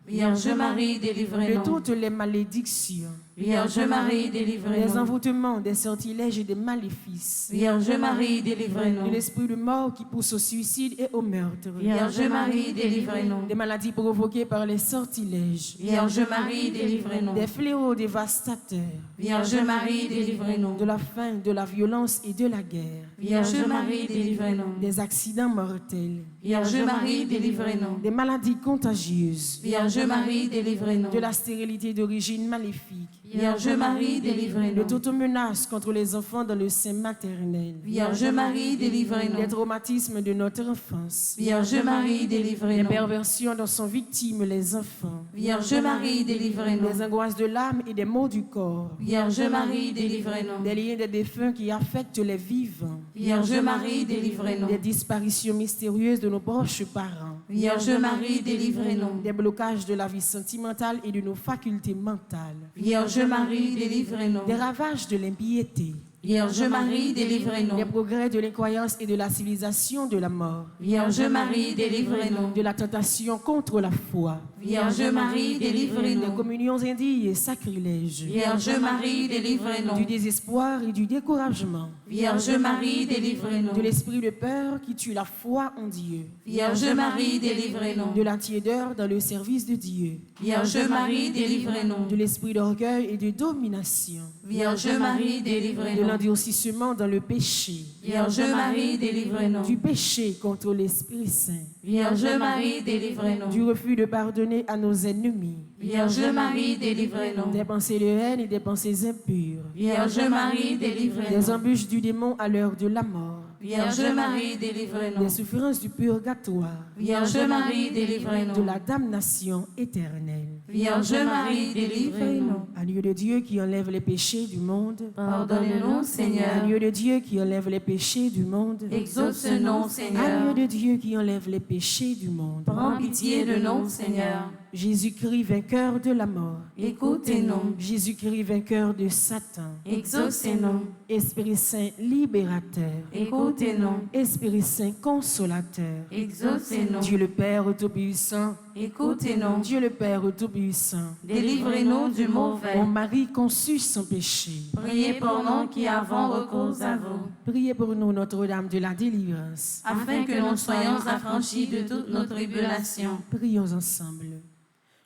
Vierge Marie, De délivrez-nous. toutes les malédictions. Vierge Marie, Des délivrez-nous. envoûtements, des sortilèges et des maléfices. Vierge Marie, De délivrez-nous. l'esprit de mort qui pousse au suicide et au meurtre. Vierge Marie, délivrez-nous. Des maladies provoquées par les sortilèges. Vierge Marie, délivrez-nous. Des fléaux dévastateurs. Vierge Marie, délivrez-nous. De la faim, de la violence et de la guerre. Vierge Marie, délivrez-nous. Des accidents mortels. Vierge Marie, délivrez-nous. Des maladies contagieuses. Vierge Marie, délivrez-nous. De la stérilité d'origine maléfique. Vierge Marie, de délivrez-nous. toute menace contre les enfants dans le sein maternel, Vierge Marie, des délivrez-nous. traumatismes de notre enfance, Vierge Marie, des délivrez-nous. perversions dont sont victimes les enfants, Vierge Marie, délivrez-nous. des angoisses de l'âme et des maux du corps, Vierge Marie, délivrez-nous. des liens des défunts qui affectent les vivants, Vierge Marie, délivrez-nous. des disparitions mystérieuses de nos proches parents, Vierge Marie, délivrez-nous. des blocages de la vie sentimentale et de nos facultés mentales, Vierge Marie, délivrez-nous. des ravages de l'impiété, Vierge Marie, délivrez-nous. des progrès de l'incroyance et de la civilisation de la mort, Vierge Marie, délivrez-nous. de la tentation contre la foi, Vierge Marie, des délivrez-nous. communions indignes et sacrilèges, Vierge Marie, du délivrez-nous. désespoir et du découragement, Vierge Marie, délivrez-nous. de l'esprit de peur qui tue la foi en Dieu, Vierge Marie, délivrez-nous. de la tiédeur dans le service de Dieu, Vierge Marie, délivrez-nous. de l'esprit d'orgueil et de domination, Vierge Marie, de délivrez-nous. l'endurcissement dans le péché, Vierge Marie, délivrez-nous. du péché contre l'Esprit Saint, Vierge Marie, délivrez-nous. du refus de pardonner à nos ennemis, Vierge Marie, délivrez-nous. des pensées de haine et des pensées impures, Vierge Marie, des délivrez-nous. embûches du démon à l'heure de la mort, Vierge Marie, des délivrez-nous. souffrances du purgatoire, Vierge Marie, de délivrez-nous. la damnation éternelle. Vierge Marie, délivrez-nous. Agneau de Dieu qui enlève les péchés du monde, Pardonnez-nous, Seigneur. agneau de Dieu qui enlève les péchés du monde, Exauce-nous, agneau Seigneur. de Dieu qui enlève les péchés du monde. Prends pitié de nous, Seigneur. Jésus-Christ vainqueur de la mort, Écoutez-nous. Jésus-Christ vainqueur de Satan, Exaucez-nous. Esprit Saint libérateur, Écoutez-nous. Esprit Saint consolateur, Exaucez-nous. Dieu le Père Tout-Puissant, Écoutez-nous. Dieu le Père Tout-Puissant, Délivrez-nous du mauvais. mon Marie conçu sans péché, Priez pour nous qui avons recours à vous, priez pour nous Notre-Dame de la délivrance. afin que nous soyons affranchis de toutes nos tribulations. Prions ensemble.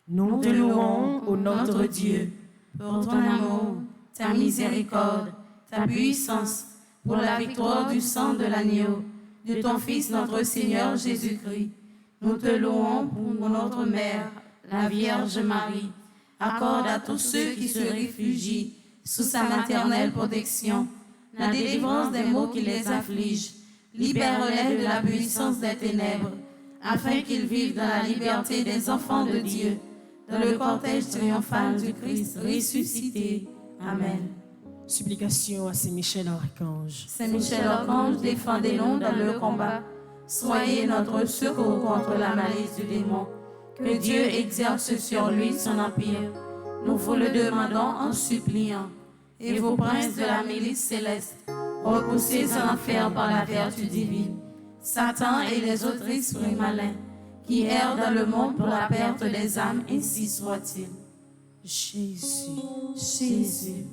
Nous te louons, ô notre Dieu, pour ton amour, ta miséricorde, ta puissance, pour la victoire du sang de l'agneau, de ton Fils notre Seigneur Jésus-Christ. Nous te louons pour notre Mère, la Vierge Marie. Accorde à tous ceux qui se réfugient sous sa maternelle protection la délivrance des maux qui les affligent. Libère-les de la puissance des ténèbres, afin qu'ils vivent dans la liberté des enfants de Dieu, dans le cortège triomphal du Christ ressuscité. Amen. supplication à Saint-Michel Archange. Saint Michel Archange, défendez-nous dans le combat. Soyez notre secours contre la malice du démon. Que Dieu exerce sur lui son empire. Nous vous le demandons en suppliant. Et vous, princes de la milice céleste, repoussez en enfer par la vertu divine Satan et les autres esprits malins qui errent dans le monde pour la perte des âmes, ainsi soit-il. Jésus, Jésus,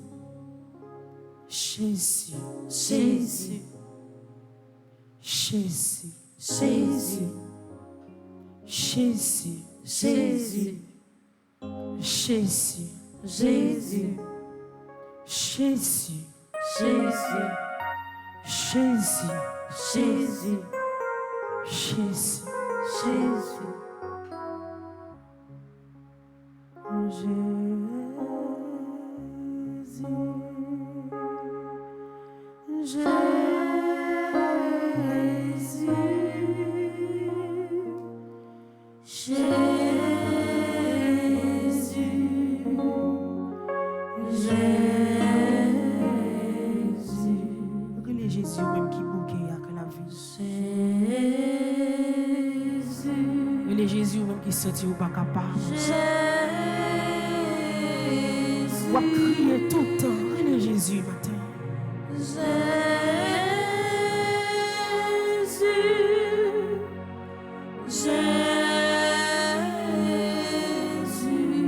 Jésus, Jésus, Jésus, Jésus, Jésus, Jésus, Jésus, Jésus, Jésus, Jésus, Jésus, Jésus, Jésus. Jésus. Relais Jésus même qui bouquet avec la vie. Relais Jésus même qui sorti ou pas capable. Ou à crier tout le temps. Relais Jésus matin.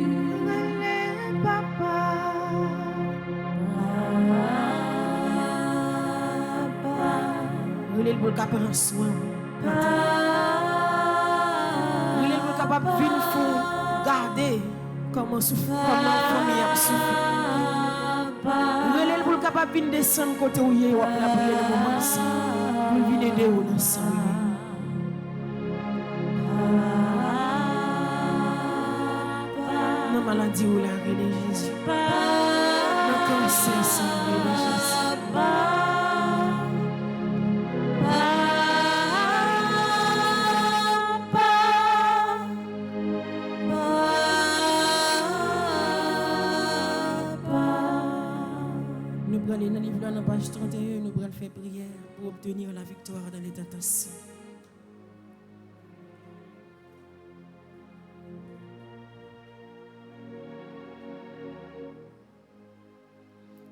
Relais papa. Relais le bon capable en soin. Relais le bon capable de venir fou. Garder comment souffre, comment famille a souffert. Relais le bon capable de venir descendre côté où il est. Ou la prière de moment ça. Pour venir aider ou dans ça. Non maladie ou la relais Jésus. cancer sans de Jésus. Nous prenons aller dans le livre dans la page 31, nous allons faire prière pour obtenir la victoire dans les tentations.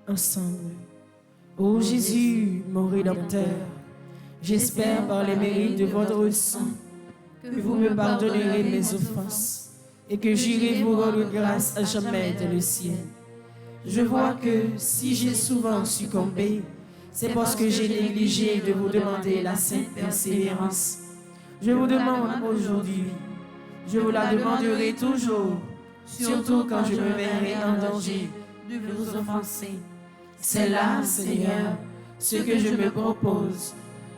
Ensemble. Ô Jésus, mon Rédempteur, j'espère par les mérites de votre sang que vous me pardonnerez mes offenses et que j'irai vous rendre grâce à jamais dans le ciel. Je vois que si j'ai souvent succombé, c'est parce que j'ai négligé de vous demander la sainte persévérance. Je vous demande aujourd'hui, je vous la demanderai toujours, surtout quand je me verrai en danger de vous offenser. C'est là, Seigneur, ce que je me propose.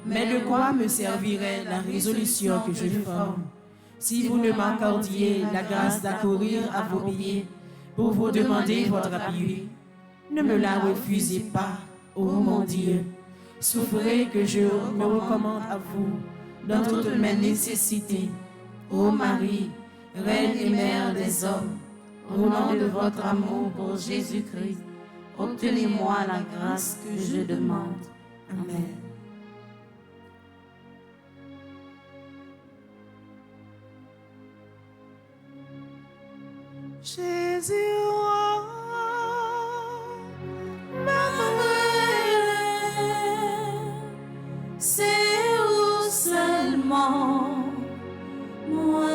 Mais de quoi me servirait la résolution que je forme si vous ne m'accordiez la grâce d'accourir à vos pieds pour vous demander votre appui? Ne me la refusez pas, ô mon Dieu. Souffrez que je me recommande à vous dans toutes mes nécessités. Ô Marie, Reine et Mère des hommes, Au nom de votre amour pour Jésus-Christ, obtenez-moi la grâce que je demande. Amen. Jésus, roi, C'est où seulement moi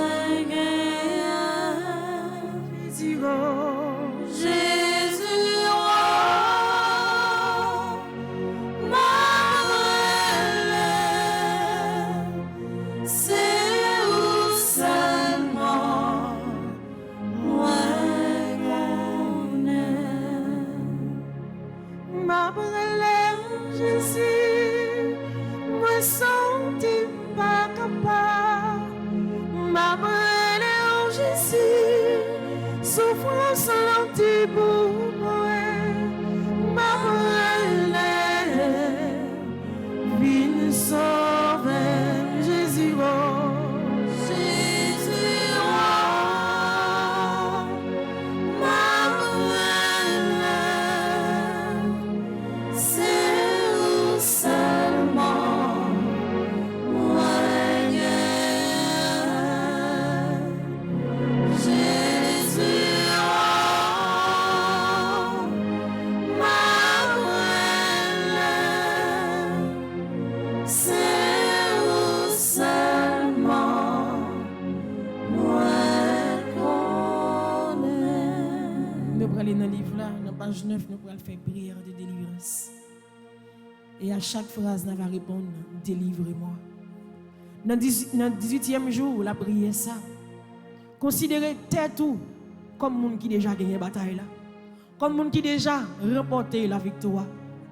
Jésus, roi. Jésus, roi, c'est où seulement moi Ma brûlée, Jésus, me sens-tu pas capable? Ma brûlée, Jésus, souffrance lentille pour moi. Ma brûlée, viens sauver, Jésus, oh. Jésus, roi, ma brûlée, c'est où seulement moi Jésus, roi, ma brûlée, c'est où seulement moi Nous allons aller dans le livre là, dans la page 9, nous allons faire prière de délivrance. Et à chaque phrase, nous allons répondre, délivrez-moi. Dans le 18e jour, la prière ça. Considérez tout comme monde qui déjà gagné la bataille là. Comme monde qui déjà remporté la victoire.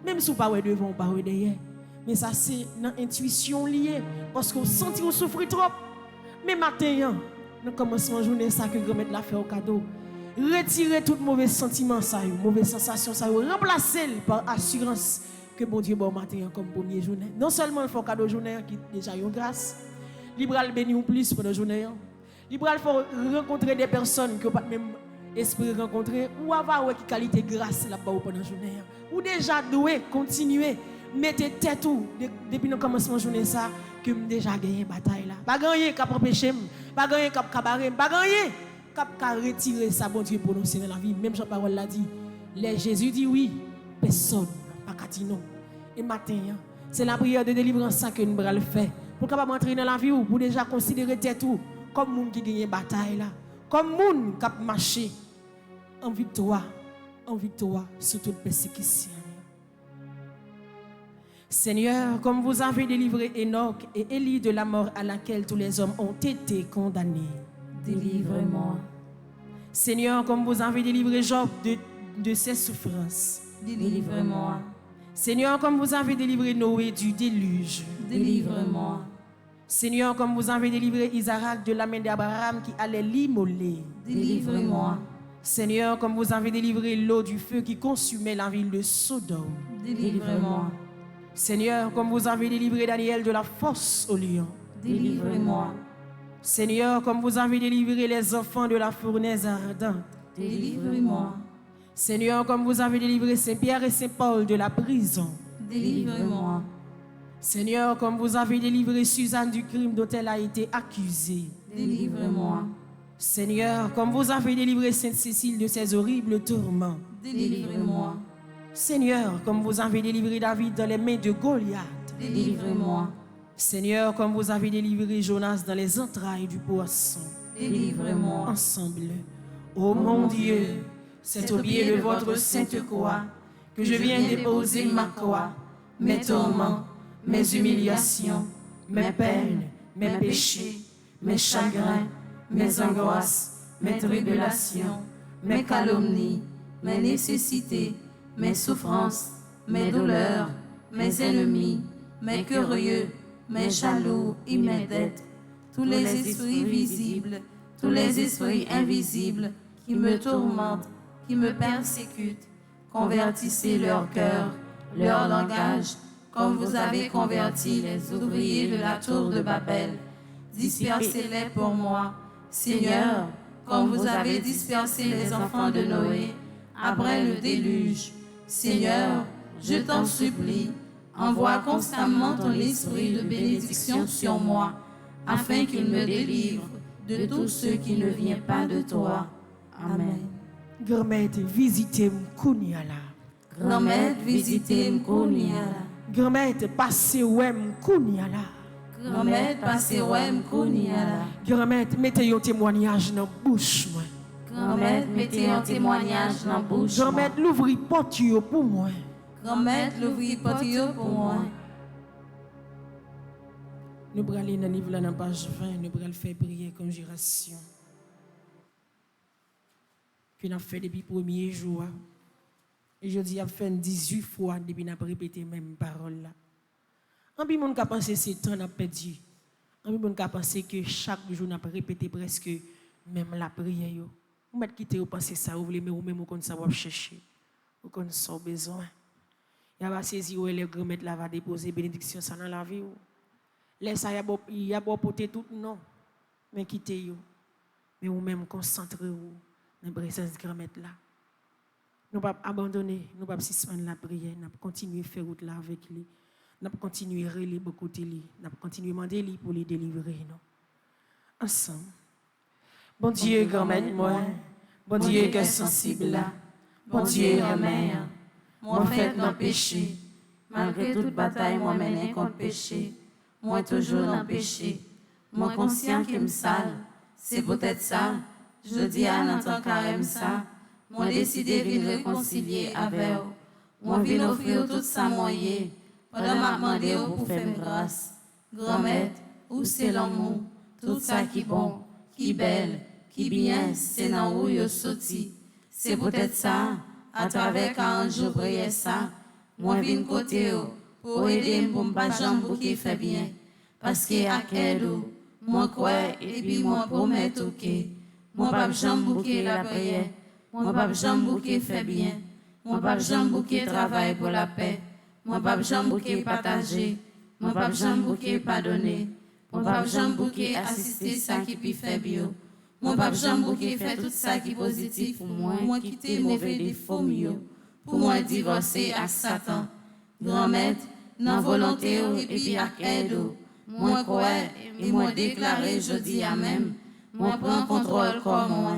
Même si vous pas devant, pas derrière. Mais ça c'est dans l'intuition liée. Parce qu'on sent qu'on souffre trop. Mais maintenant, dans le commencement de journée, ça que grand-mère l'a fait au cadeau. Retirez tout mauvais sentiment, mauvaise sensation, remplacez par assurance que bon Dieu bon matin comme premier journée. Non seulement il faut cadeau journée qui déjà une grâce, libéral béni ou plus pour la journée. Libéral faut rencontrer des personnes que pas même esprit rencontrer ou avoir qui qualité grâce là-bas pendant la journée. Ou déjà doué continuer mettez tête tout depuis le commencement de journée ça que déjà gagné bataille là. Pas gagner cap empêcher, pas gagner cap cabaret, pas gagner cap retirer ça bon Dieu prononcé dans la vie. Même Jean parole l'a dit. Les Jésus dit oui, personne pas qu'à dire non. Et matin, c'est la prière de délivrance ça que nous allons faire. Pour capable entrer dans la vie ou pour déjà considérer tout comme monde qui gagne bataille là, comme monde qui marché en victoire sur toute persécution. Seigneur, comme vous avez délivré Enoch et Élie de la mort à laquelle tous les hommes ont été condamnés, délivre-moi. Seigneur, comme vous avez délivré Job de ses souffrances, Délivre-moi. Seigneur, comme vous avez délivré Noé du déluge, Délivre-moi. Seigneur, comme vous avez délivré Isaac de la main d'Abraham qui allait l'immoler, Délivre-moi. Seigneur, comme vous avez délivré l'eau du feu qui consumait la ville de Sodome. Délivre-moi. Seigneur, comme vous avez délivré Daniel de la fosse au lion. Délivre-moi. Seigneur, comme vous avez délivré les enfants de la fournaise ardente. Délivre-moi. Seigneur, comme vous avez délivré Saint-Pierre et Saint-Paul de la prison. Délivre-moi. Seigneur, comme vous avez délivré Suzanne du crime dont elle a été accusée. Délivre-moi. Seigneur, comme vous avez délivré Sainte Cécile de ses horribles tourments. Délivre-moi. Seigneur, comme vous avez délivré David dans les mains de Goliath. Délivre-moi. Seigneur, comme vous avez délivré Jonas dans les entrailles du poisson. Délivre-moi. Ensemble, ô mon Dieu, c'est au pied de votre sainte croix que je viens déposer ma croix, mes tourments, mes humiliations, mes peines, mes péchés, mes chagrins, mes angoisses, mes tribulations, mes calomnies, mes nécessités, mes souffrances, mes douleurs, mes ennemis, mes curieux, mes jaloux et mes dettes, tous les esprits visibles, tous les esprits invisibles qui me tourmentent, qui me persécutent. Convertissez leur cœur, leur langage, comme vous avez converti les ouvriers de la tour de Babel. Dispersez-les pour moi, Seigneur, comme vous avez dispersé les enfants de Noé après le déluge. Seigneur, je t'en supplie, envoie constamment ton esprit de bénédiction sur moi, afin qu'il me délivre de tout ce qui ne vient pas de toi. Amen. Grand-mère, visitez Mkouniala. Grand-mère, visitez Mkouniala. Grand-mère, passez ouais Mkouniala. Grand-mère, passez ouais Mkouniala. Grand-mère, mettez un témoignage dans la bouche. Grand-mère, mettez un témoignage dans la bouche. Grand-mère, l'ouvrir porte pour moi. Grand-mère, l'ouvrir porte pour moi. Nous allons aller dans le livre, dans la page 20, nous allons faire prier conjuration. Que nous avons fait depuis le premier jour. Et je dis, nous avons fait 18 fois depuis que nous avons répété les mêmes paroles. En plus, on a pensé que c'est temps qu'on a perdu. En plus, on a pensé que chaque jour, nous avons répété presque même la prière. Vous mettez quitter, vous pensez ça, vous voulez, mais vous même vous connaissez ça, vous chercher. Vous connaissez ça besoin. Il y a saisi où les grand-mères là va déposer bénédiction ça dans la vie. Laisse il y a beau porter tout non. Mais quittez yo. Mais vous même concentrez vous dans la présence de grand-mère là. Nous pas abandonner, nous pas suspendre la prière, nous continuer faire route là avec lui. Nous continuer relire beaucoup de lui, nous continuer demander lui pour les délivrer non. Ensemble. Bon Dieu grand-mère moi. Bon Dieu que sensible là. Bon Dieu grand-mère. Moi fait dans péché, malgré toute bataille moi mené contre péché, moi toujours dans péché, moi conscient qu'il me sale, c'est peut-être ça, je dis à Nathan carême ça, moi décidé de venir réconcilier avec vous, moi viens offrir tout ça moyen, pendant m'a demandé pour faire grâce, grand-mère, où c'est l'amour, tout ça qui bon, qui belle, qui bien, c'est dans où yo sorti, c'est peut-être ça. À travers 40 jours prière ça, moi viens côté pour aider pour pas jambe qui fait bien. Parce que à cadeau, moi crois et puis moi promets OK. Moi pas jambe qui la prière, moi pas jambe qui fait bien. Moi pas jambe qui travaille pour la paix. Moi pas jambe qui partager, moi pas jambe qui pardonner. Moi pas jambe qui assister ça qui puis fait bien. Moi, pas jambe qui fait tout ça qui est positif pour moi, moi quitter mauvais défauts mieux, pour moi divorcer avec Satan. Grand-mère, dans volonté et puis à aide, moi crois et moi déclarer jeudi à même, moi prends contrôle comme moi.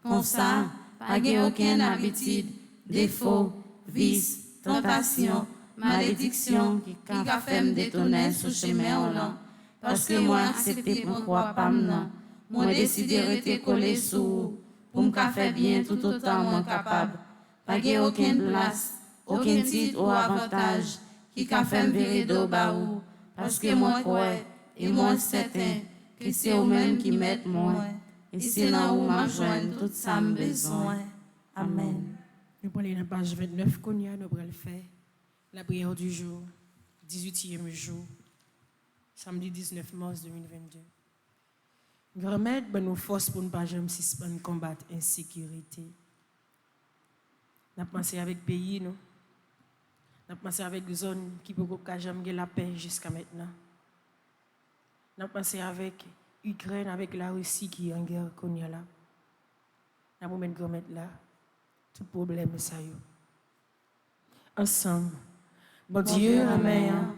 Comme ça, pas aucune habitude, défaut, vice, tentation, malédiction qui a fait me détonner sous chemin lent, parce que moi accepté pour croire pas maintenant. Moi décidé de rester collé sous pour me faire bien tout autant moi capable. Pas aucune place, aucun titre ou avantage qui a fait me virer d'eau baou. Parce que moi crois et moi certain que c'est eux-mêmes qui mettent moi. Et c'est là où m'a joindre tout ça me besoin. Amen. Nous prenons la page 29 qu'on y a, nous allons le faire. La prière du jour, 18e jour, samedi 19 mars 2022. Grand-mère, ben nous force pour ne pas jamais suspendre combattre insécurité. Nous pensé avec pays, nous. Nous pensé avec des zones qui ne peuvent jamais la paix jusqu'à maintenant. Nous pensé avec l'Ukraine, avec la Russie qui est en guerre qu'on y a là. Nous avons mis là. Tout problème, ça y est. Ensemble. Bon Dieu, Amen.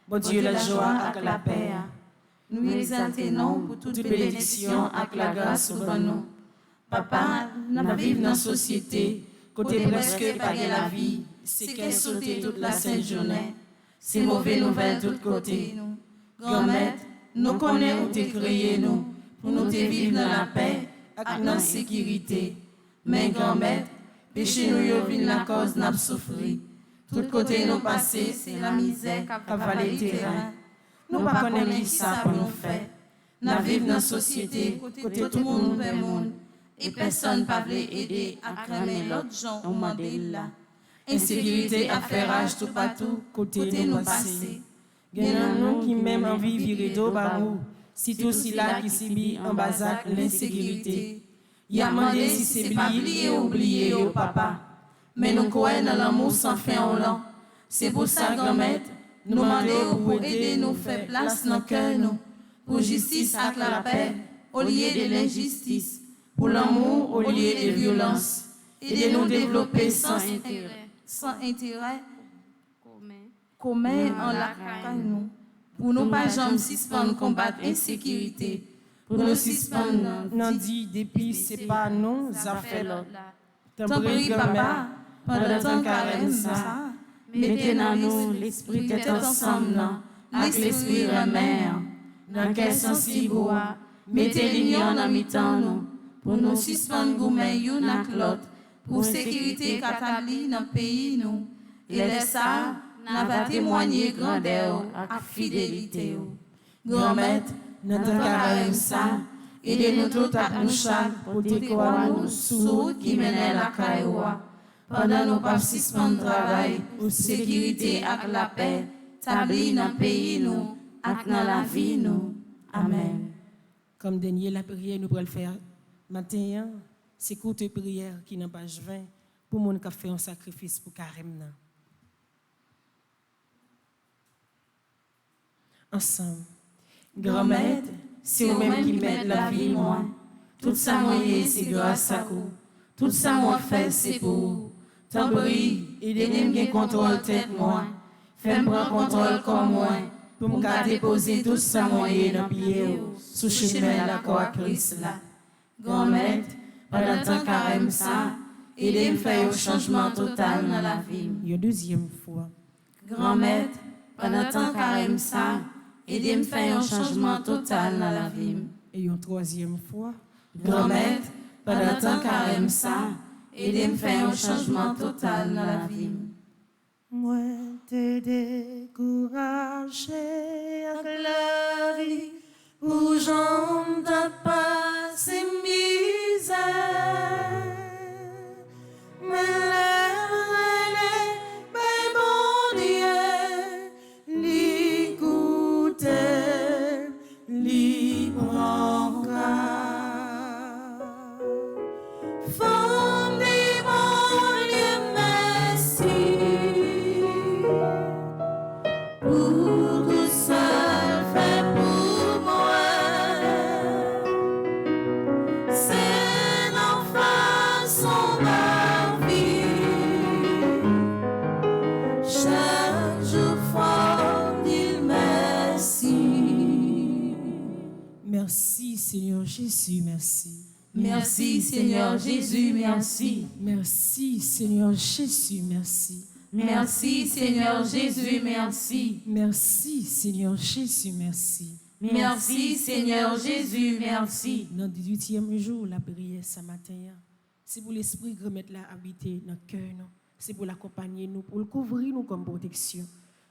Bon Dieu, la joie et la paix. Nous exaltons pour toute bénédiction et la grâce pour nous. Papa, nous vivons dans la société, côté presque pas de la vie, c'est qu'elle sauté toute la sainte journée. C'est mauvais nouvelles de tous côtés. Grand-mère, nous connaissons où tu créé nous, pour nous te vivre dans la paix et dans la sécurité. Mais grand-mère, péché nous vient la cause n'a souffrir. Tout côté nous passer, c'est la misère qui a valé terrain. Nous ne connaissons pas qui ça pour nous faire. Nous vivons dans la société, côté tout le monde vers le monde. Et personne ne peut aider à cramer l'autre gens au Mandela. Insécurité à faire rage tout partout, côté nous passer. Il y a nous qui même envie de virer d'eau barou, si tout cela qui subit en basac l'insécurité. Il y a demandé si c'est oublié au papa. Mais nous croyons dans l'amour sans fin au long. C'est pour ça, grand-mère, nous demandons pour aider nous faire place dans le cœur, nous, pour justice et la paix, au lieu de l'injustice, pour l'amour au lieu de violence, et de nous développer sans intérêt commun en la caille nous, pour nous pas jamais suspendre combattre l'insécurité, pour nous suspendre non dit depuis c'est pas nous affaires l'autre. T'en prie papa, pendant tant carême ça, mettez dans nous l'esprit tête ensemble, avec l'esprit mère, dans quel sens il boit, mettez l'union dans mi-temps nous, pour nous suspendre gourmet yon ak l'autre, pour sécurité qu'établie dans le pays nous, et laisse ça, n'a pas témoigner grandeur et fidélité. Grand-mère, notre carême ça, aidez-nous tout à nous chaque pour décorer nous sous qui mène la caïoua. Pendant nos pas suspendre travail, pour sécurité et la paix, établie dans le pays nous, et dans la vie nous. Amen. Comme dernier la prière, nous pourrons le faire matin, c'est courte prière qui n'a pas 20 pour mon qui fait un sacrifice pour carême. Ensemble. Grand-mère, c'est vous-même qui mettez la vie moi. Tout ça moyen c'est grâce à vous. Tout ça moi fait c'est pour vous. Tant pis, aidez-moi à contrôler tête moi. Faites-moi prendre contrôle comme moi. Pour me déposer tout ça moyen dans pied sous chemin la croix Christ là. Grand-mère, pendant tant carême ça, aidez-moi à faire un changement total dans la vie. Une deuxième fois. Grand-mère, pendant tant carême ça, aidez-moi à faire un changement total dans la vie. Et une troisième fois. Grand-mère, pendant tant carême ça, aidez-moi à faire un changement total dans la vie. Moi, t'ai découragé avec la vie, où j'en pas ces misères. Mais bon Dieu, l'écoute, l'y prend grâce. Femme des bon Dieu, merci pour tout ça fait pour moi. C'est nos façons ma vie. Chaque jour fort dit merci. Merci Seigneur Jésus, merci. Merci Seigneur Jésus, merci. Merci Seigneur Jésus, merci. Merci Seigneur Jésus, merci. Merci Seigneur Jésus, merci. Merci Seigneur Jésus, merci. Dans le 18e jour, la prière ce matin, c'est pour l'esprit de remettre la habiter dans le cœur, c'est pour l'accompagner nous, pour le couvrir nous comme protection.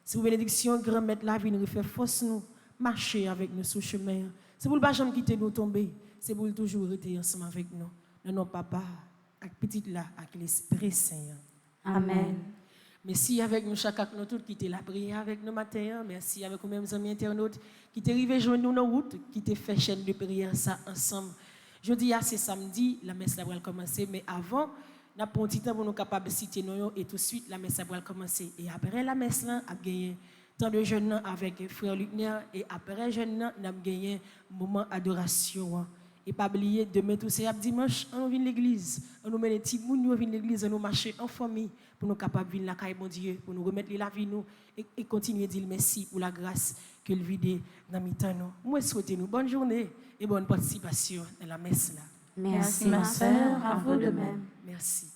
C'est pour bénédiction, remettre la vie, nous faire force nous, marcher avec nous sur le chemin. C'est pour ne pas jamais quitter nous tomber, c'est pour toujours rester ensemble avec nous. Dans nos papas, avec petite là, avec l'Esprit Saint. Amen. Merci avec nous, chacun nous tous qui était la prière avec nous matin. Merci avec nous-mêmes amis internautes qui étaient arrivés joindre nous dans la route, qui étaient fait chaîne de prière ça ensemble. Je dis c'est samedi, la messe va commencer, mais avant, N'a pas un petit temps pour nous capables de citer nous et tout de suite la messe va commencer. Et après la messe là, a gagné tant de jeunes avec frère Lucner et après jeunes n'a gagné moment adoration. Et pas oublier demain tout c'est dimanche, on vient l'église, on nous met les petits moun, on vient l'église, on nous marcher en famille pour nous capables venir la caille mon Dieu, pour nous remettre la vie nous et continuer à dire merci pour la grâce que le vide dans mi-temps nous. Moi souhaitez nous bonne journée et bonne participation dans la messe là. Merci ma sœur, à vous de même. Merci.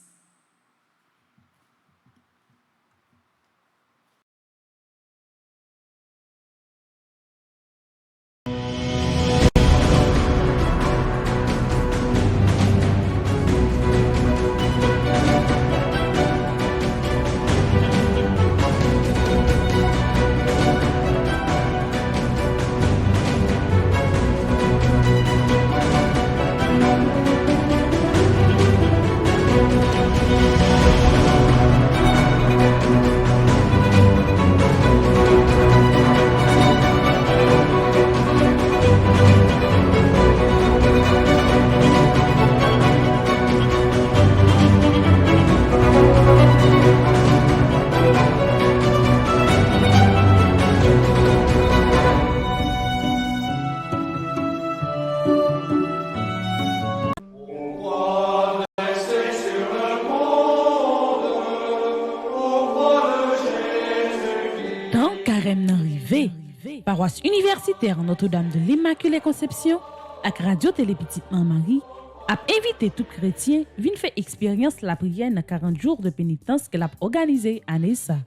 Paroisse universitaire Notre-Dame de l'Immaculée Conception avec Radio Télé Petite Marie a invité tout chrétien à faire expérience la prière dans 40 jours de pénitence qu'elle a organisé à Nessa.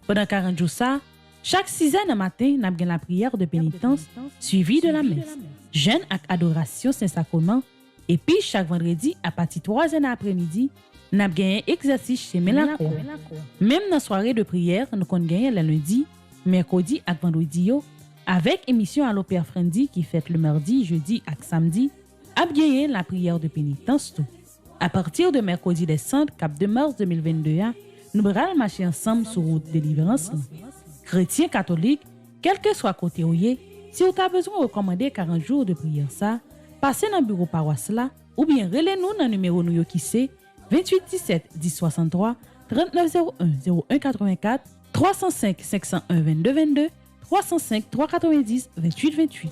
Pendant 40 jours ça, chaque 6h matin, n'a la prière de pénitence suivie de la messe, jeûne avec adoration Saint-Sacrement et puis chaque vendredi à partir de 3h après-midi, n'a un exercice chez Mélancourt. Même dans la soirée de prière, nous avons gagné le lundi, mercredi et vendredi avec émission à l'Opéra Friendly qui fête le mardi, jeudi et samedi, a gagné la prière de pénitence tout. À partir de mercredi décembre, cap de mars 2022, nous allons marcher ensemble sur route de délivrance. Chrétiens catholiques, quel que soit côté où y est, si vous avez besoin de recommander 40 jours de prière ça, passez dans le bureau paroisse là ou bien relez-nous dans le numéro nous qui c'est 28 17 10 63 39 01 01 84 305 501 22 22 305 390 28 28.